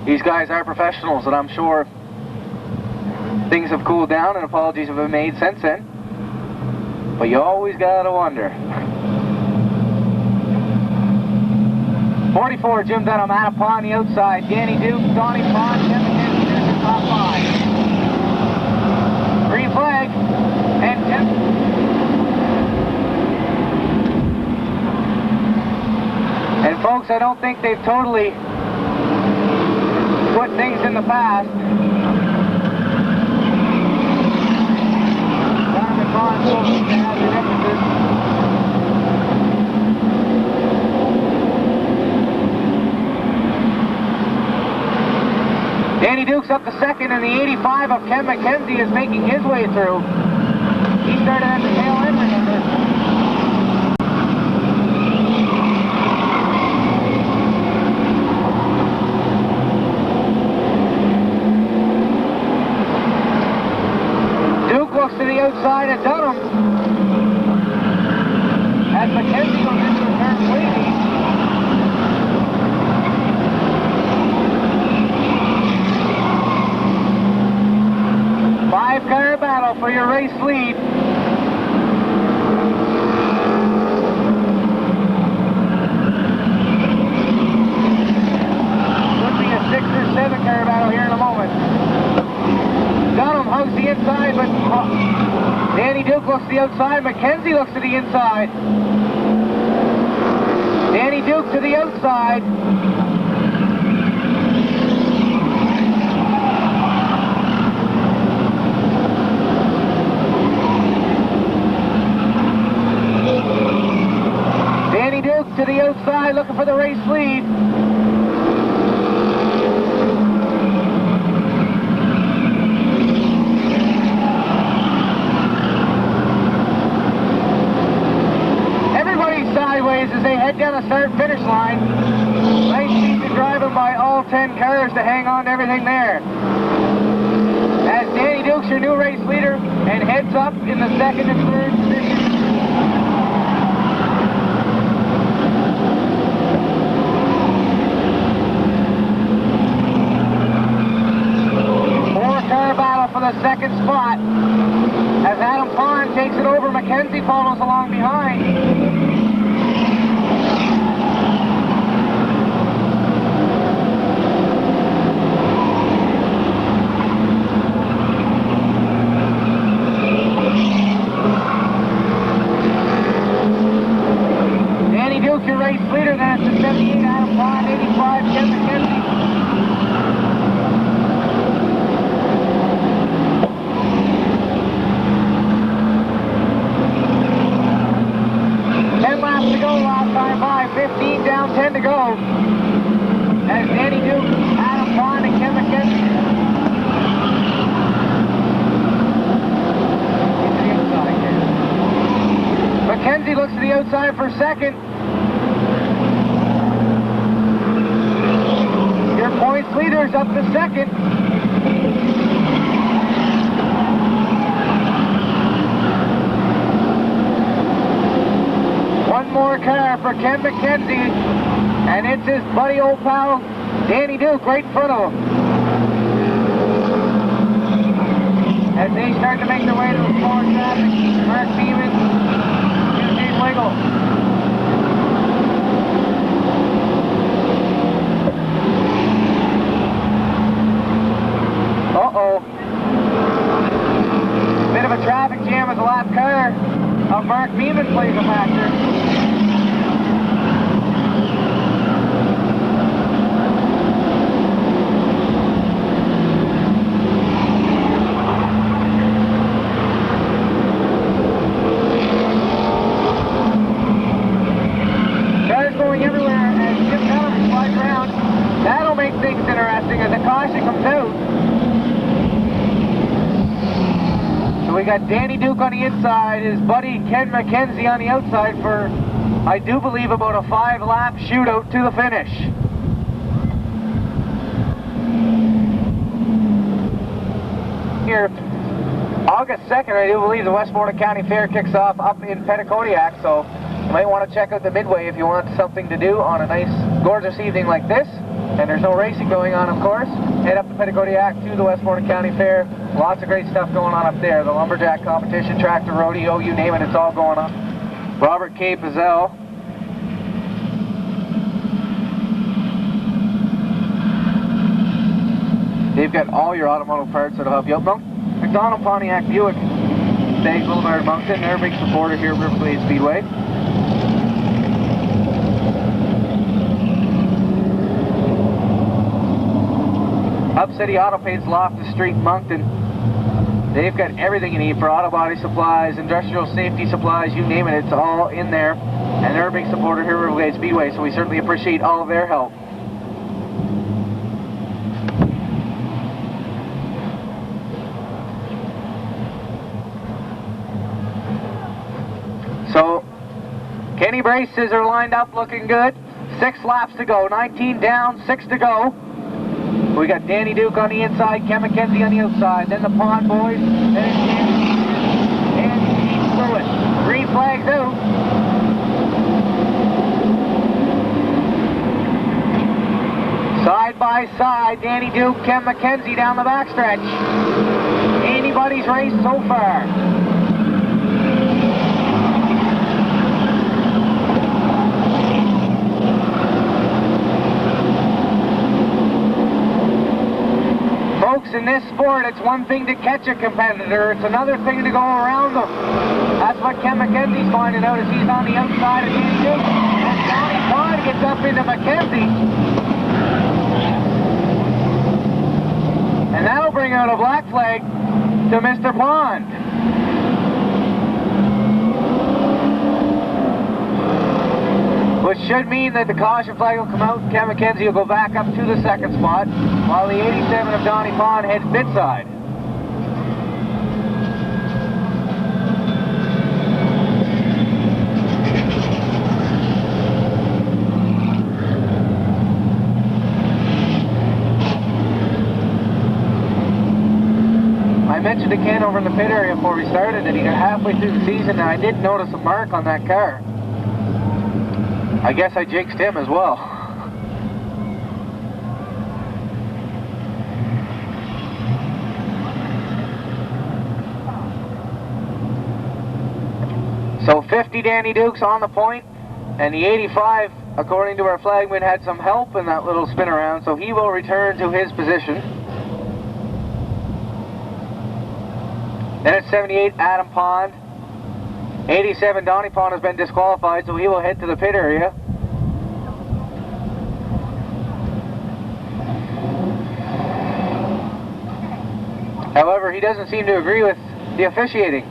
These guys are professionals, and I'm sure things have cooled down and apologies have been made since then. But you always gotta wonder. 44, Jim Dunham, Adam Pond, the outside. Danny Duke, Donnie Pond, Kevin Henry, there's the top line. Green flag, and And folks, I don't think they've totally put things in the past. Donovan Pond has the differences. Danny Duke's up to second, and the 85 of Ken McKenzie is making his way through. He started at the tail end, remember. Looks to the outside at Dunham as McKenzie goes into the turn leading. Five-car battle for your race lead. Could be a 6 or 7-car battle here in a moment. Dunham hugs the inside, but Danny Duke looks to the outside. McKenzie looks to the inside. Danny Duke to the outside. Danny Duke to the outside, looking for the race lead. Sideways as they head down the start-finish line. Nice piece of driving by all 10 cars to hang on to everything there. As Danny Duke's your new race leader and heads up in the second and third position. Four-car battle for the second spot as Adam Pond takes it over. McKenzie follows along behind. Your race leader, then it's the 78 Adam Pond, 85 Ken McKenzie. Laps to go, last time by, 15 down, 10 to go. As Danny Duke, Adam Pond, and Ken McKenzie. McKenzie looks to the outside for second. Your points leader's up to second. for Ken McKenzie, and it's his buddy old pal Danny Duke right in front of him. As they start to make their way to the smaller traffic, Mark Beeman, Eugene Wiggle. Uh-oh. Bit of a traffic jam as the lap car of Mark Beeman plays a factor. Cars going everywhere as Jim Dunham slides around. That'll make things interesting as the caution comes out. So we got Danny Duke on the inside, his buddy Ken McKenzie on the outside for, I do believe, about a 5-lap shootout to the finish. Here, August 2nd, I do believe the Westmoreland County Fair kicks off up in Petitcodiac, so you might want to check out the Midway if you want something to do on a nice, gorgeous evening like this. And there's no racing going on, of course. Head up to Petitcodiac to the Westmoreland County Fair. Lots of great stuff going on up there. The lumberjack competition, tractor rodeo, you name it, it's all going on. Robert K. Pizzell. They've got all your automotive parts that'll help you out. McDonald Pontiac Buick, Stagg Boulevard, Moncton. They're a big supporter here at Riverglade Speedway. Hub City Auto Paints, Loftus Street, Moncton. They've got everything you need for auto body supplies, industrial safety supplies, you name it, it's all in there. And they're a big supporter here at Riverglade Speedway, so we certainly appreciate all of their help. So, Kenny Braces are lined up looking good. 6 laps to go, 19 down, 6 to go. We got Danny Duke on the inside, Ken McKenzie on the outside, then the Pond boys, then Danny Lewis. Green flags out. Side by side, Danny Duke, Ken McKenzie down the backstretch. Anybody's race so far. Folks, in this sport, it's one thing to catch a competitor, it's another thing to go around them. That's what Ken McKenzie's finding out as he's on the outside of Danny Duke. And Johnny Pond gets up into McKenzie. And that'll bring out a black flag to Mr. Pond. Which should mean that the caution flag will come out. Ken McKenzie will go back up to the second spot, while the 87 of Donnie Pond heads pit side. I mentioned to Ken over in the pit area before we started that he got halfway through the season and I did notice a mark on that car. I guess I jinxed him as well. So 50 Danny Dukes on the point, and the 85, according to our flagman, had some help in that little spin around, so he will return to his position. Then at 78, Adam Pond. 87, Donnie Pond has been disqualified, so he will head to the pit area. However, he doesn't seem to agree with the officiating.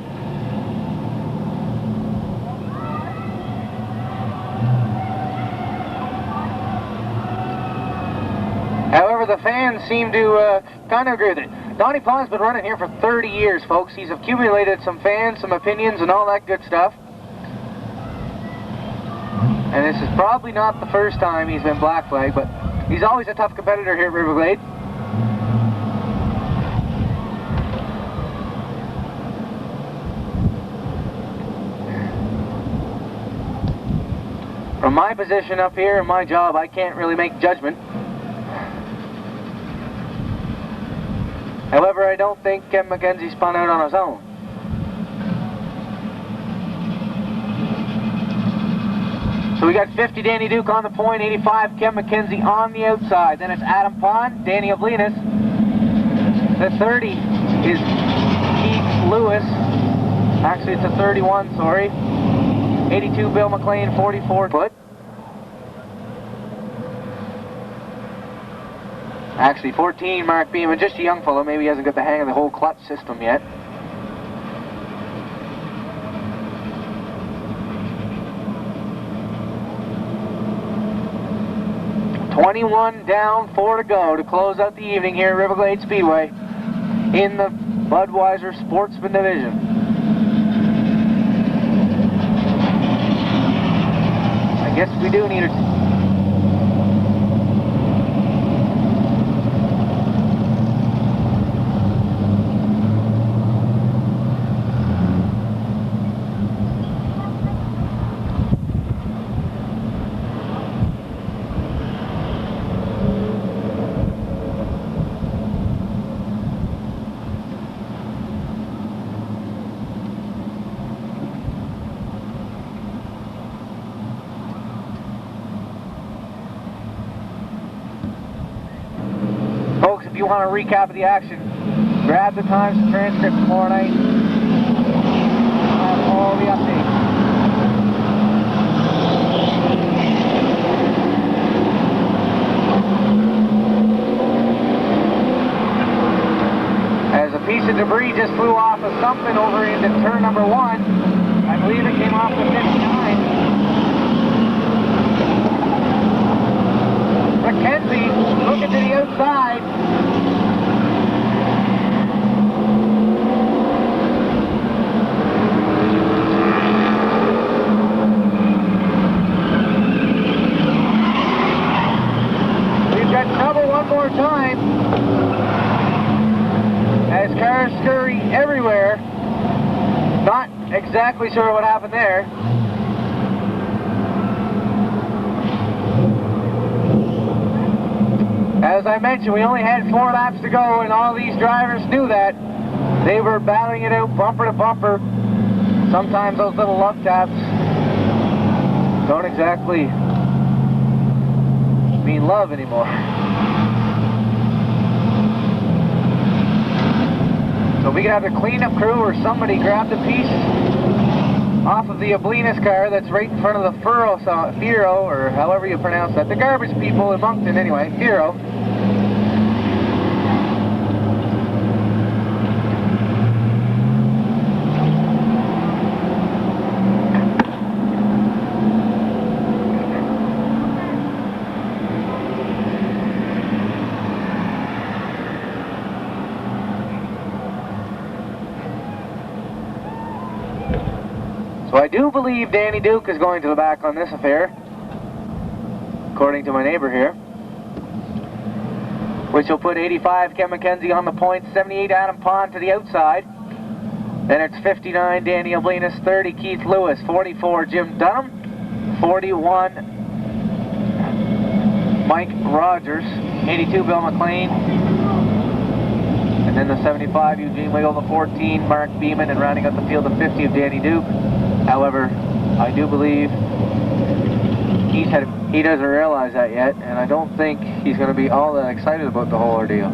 However, the fans seem to kind of agree with it. Donnie Pond's been running here for 30 years, folks. He's accumulated some fans, some opinions, and all that good stuff. And this is probably not the first time he's been black flagged, but he's always a tough competitor here at Riverglade. From my position up here and my job, I can't really make judgment. However, I don't think Ken McKenzie spun out on his own. So we got 50 Danny Duke on the point, 85 Ken McKenzie on the outside. Then it's Adam Pond, Danny Oblinus. The 30 is Keith Lewis. Actually, it's a 31, sorry. 82 Bill McLean, 44 foot. Actually, 14 Mark Beeman, just a young fellow. Maybe he hasn't got the hang of the whole clutch system yet. $21 down, 4 to go to close out the evening here at Riverglade Speedway in the Budweiser Sportsman Division. I guess we do need a... Folks, if you want a recap of the action, grab the Times and transcript tomorrow night. We'll have all the updates. As a piece of debris just flew off of something over into turn number 1, I believe it came off the 59. McKenzie looking to the outside. We've got trouble one more time as cars scurry everywhere. Not exactly sure what happened there. As I mentioned, we only had 4 laps to go, and all these drivers knew that. They were battling it out bumper to bumper. Sometimes those little love taps don't exactly mean love anymore. So we could have a cleanup crew or somebody grab the piece off of the Oblinus car that's right in front of the Firo, or however you pronounce that. The garbage people in Moncton anyway, Firo. So I do believe Danny Duke is going to the back on this affair, according to my neighbor here, which will put 85 Ken McKenzie on the point, 78 Adam Pond to the outside. Then it's 59 Danny Oblinus, 30 Keith Lewis, 44 Jim Dunham, 41 Mike Rogers, 82 Bill McLean, and then the 75 Eugene Wiggle, the 14 Mark Beeman, and rounding out the field the 50 of Danny Duke. However, I do believe he doesn't realize that yet, and I don't think he's going to be all that excited about the whole ordeal.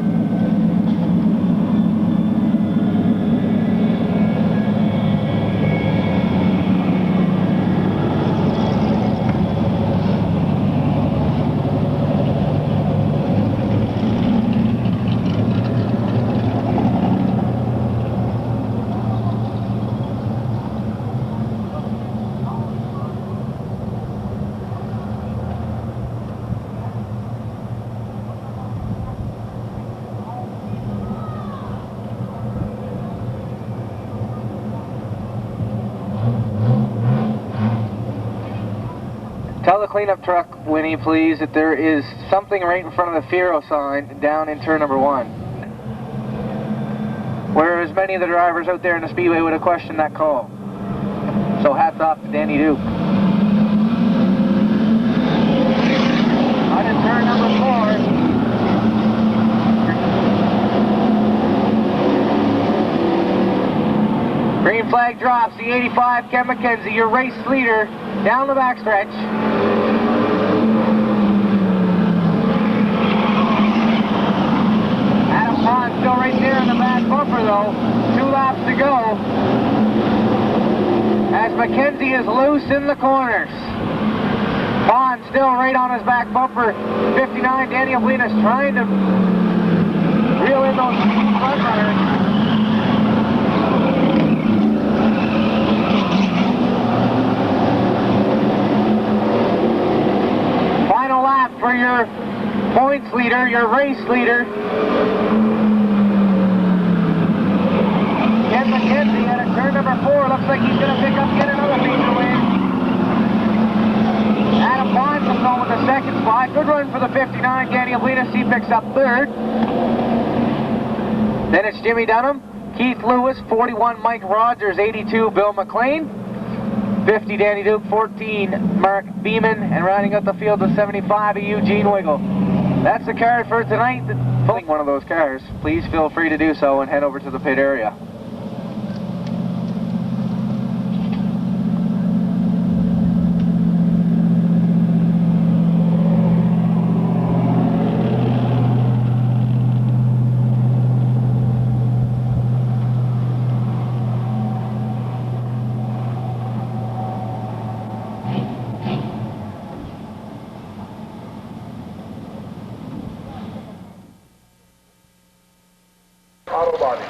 Tell the cleanup truck, Winnie, please, that there is something right in front of the Firo sign down in turn number 1. Whereas many of the drivers out there in the speedway would have questioned that call. So hats off to Danny Duke. flag drops. The 85, Ken McKenzie, your race leader, down the backstretch. Adam Pond still right there in the back bumper though. 2 laps to go. As McKenzie is loose in the corners. Pond still right on his back bumper. 59, Daniel Blinas trying to reel in those front runners. Final lap for your points leader, your race leader. Ken McKenzie at a turn number 4. Looks like he's going to pick up yet another feature win. Adam Pond comes on with the second spot. Good run for the 59. Daniel Blinas, he picks up 3rd. Then it's Jimmy Dunham, Keith Lewis, 41 Mike Rogers, 82 Bill McLean, 50 Danny Duke, 14 Mark Beeman, and rounding out the field the 75 of Eugene Wiggle. That's the card for tonight. Pulling one of those cars, please feel free to do so and head over to the pit area. Auto body.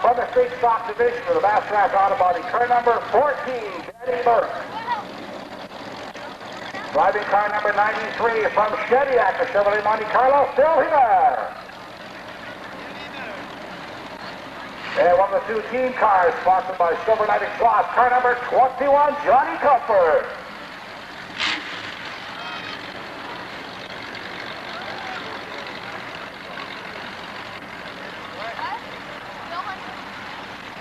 From the street stock division of the Bass Track Auto Body, car number 14, Danny Burke. Driving car number 93 from Shediac, the Chevrolet Monte Carlo, Phil Hiver. And one of the 2 team cars sponsored by Silver Knight Exhaust, car number 21, Johnny Comfort.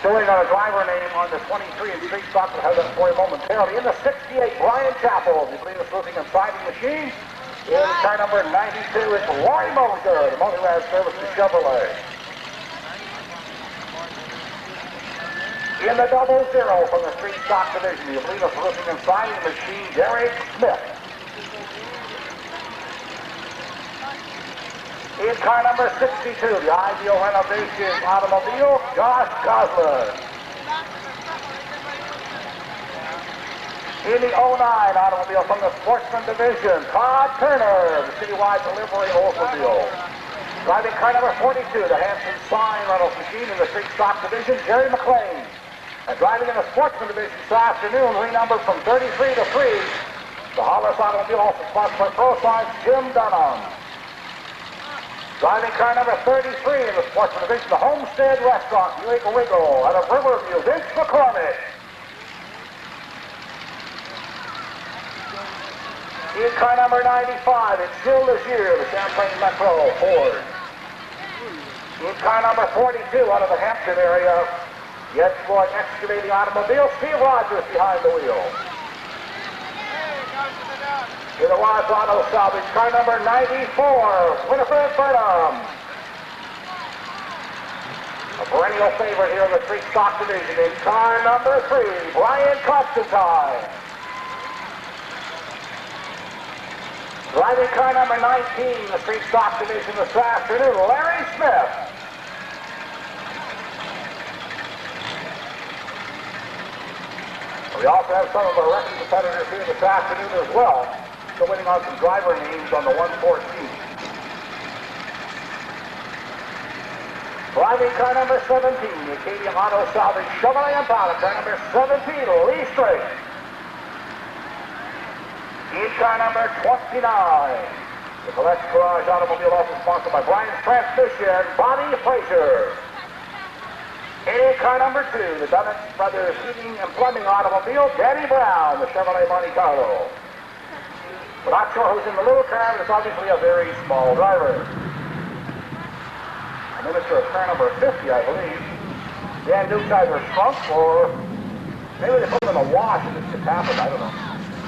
Showing our driver name on the 23 and street stock, will have that for you momentarily. In the 68, Brian Chappell, the Blinas Roofing and Siding Machine. In car number 92, it's Roy Mulliger, the multi-rad service to Chevrolet. In the 00 from the street stock division, the Blinas Roofing and Siding Machine, Derek Smith. In car number 62, the Ideal Renovation Automobile, Josh Goslin. In the 09 automobile from the Sportsman Division, Todd Turner, the Citywide Delivery Oldsmobile. Driving car number 42, the Hanson Sign Reynolds Machine in the Street Stock Division, Jerry McLean. And driving in the Sportsman Division this afternoon, renumbered from 33 to 3, the Hollis Automobile, also sponsored by ProSign, Jim Dunham. Driving car number 33 in the Sportsman Division, the Homestead Restaurant, Eureka Wiggle, out of Riverview, Vince McCormick. In car number 95, it's Gilles Legier, the Champlain Metro Ford. In car number 42, out of the Hampton area, the Exploit Excavating Automobile, Steve Rogers behind the wheel. In the Watts Auto Salvage, car number 94, Winifred Burnham. A perennial favorite here in the Street Stock Division in car number 3, Brian Constantine. Driving car number 19, the Street Stock Division this afternoon, Larry Smith. We also have some of our wrecking competitors here this afternoon as well. Still waiting on some driver names on the 114. Driving car number 17, the Acadian Auto Salvage Chevrolet Impala, car number 17, Lee Strait. In car number 29, the Gillette Garage Automobile, also sponsored by Brian's Transmission, Bobby Frazier. In car number 2, the Dunnett Brothers Heating and Plumbing Automobile, Danny Brown, the Chevrolet Monte Carlo. We're not sure who's in the little car, but it's obviously a very small driver. A miniature of car number 50, I believe. Dan Duke's either shrunk or maybe they put him in a wash and this just happened, I don't know.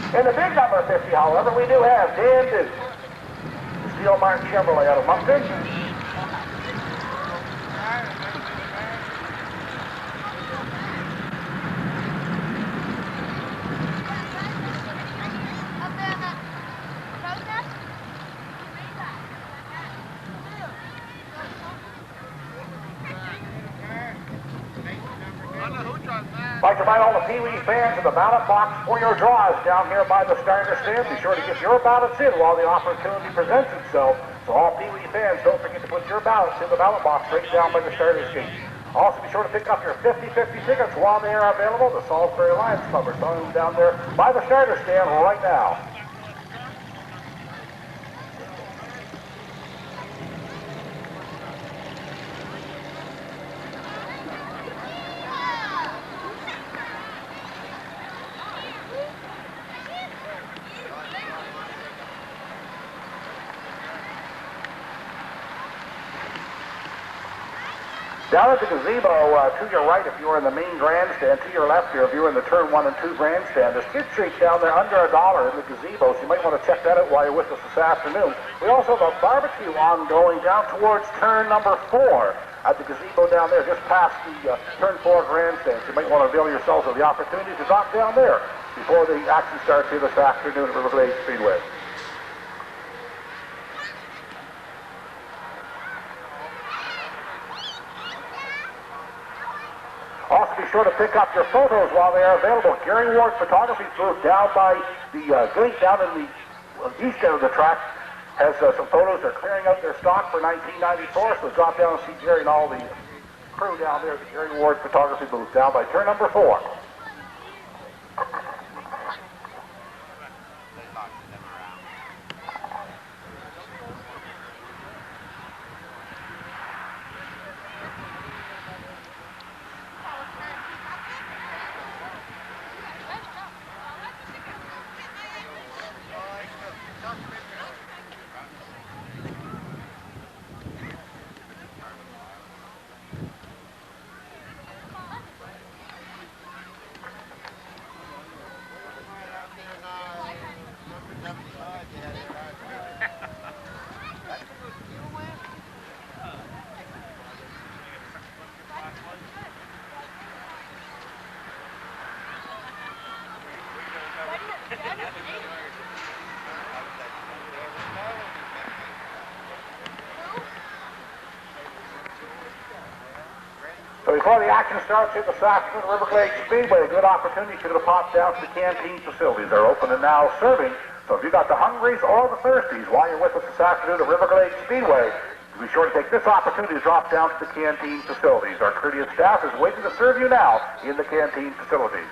In the big number 50, however, we do have Dan Duke. The Steel Martin Chevrolet out of Moncton. I'd like to invite all the Pee Wee fans in the ballot box for your draws down here by the starter stand. Be sure to get your ballots in while the opportunity presents itself. So all Pee Wee fans, don't forget to put your ballots in the ballot box right down by the starter stand. Also be sure to pick up your 50-50 tickets while they are available. The Salisbury Lions Club are selling them down there by the starter stand right now. Down at the gazebo, to your right if you're in the main grandstand, to your left here if you're in the turn 1 and 2 grandstand. The skid street's down there under $1 in the gazebo, so you might want to check that out while you're with us this afternoon. We also have a barbecue ongoing down towards turn number 4 at the gazebo down there, just past the turn 4 grandstand. So you might want to avail yourselves of the opportunity to drop down there before the action starts here this afternoon at Riverglade Speedway. Also, be sure to pick up your photos while they are available. Gary Ward Photography's booth down by the gate down in the east end of the track has some photos. They're clearing out their stock for 1994, so drop down and see Gary and all the crew down there at the Gary Ward Photography booth down by turn number 4. So before the action starts here this afternoon at Riverglade Speedway, a good opportunity for you to pop down to the canteen facilities. They're open and now serving. So if you got the hungries or the thirsties while you're with us this afternoon at Riverglade Speedway, be sure to take this opportunity to drop down to the canteen facilities. Our courteous staff is waiting to serve you now in the canteen facilities.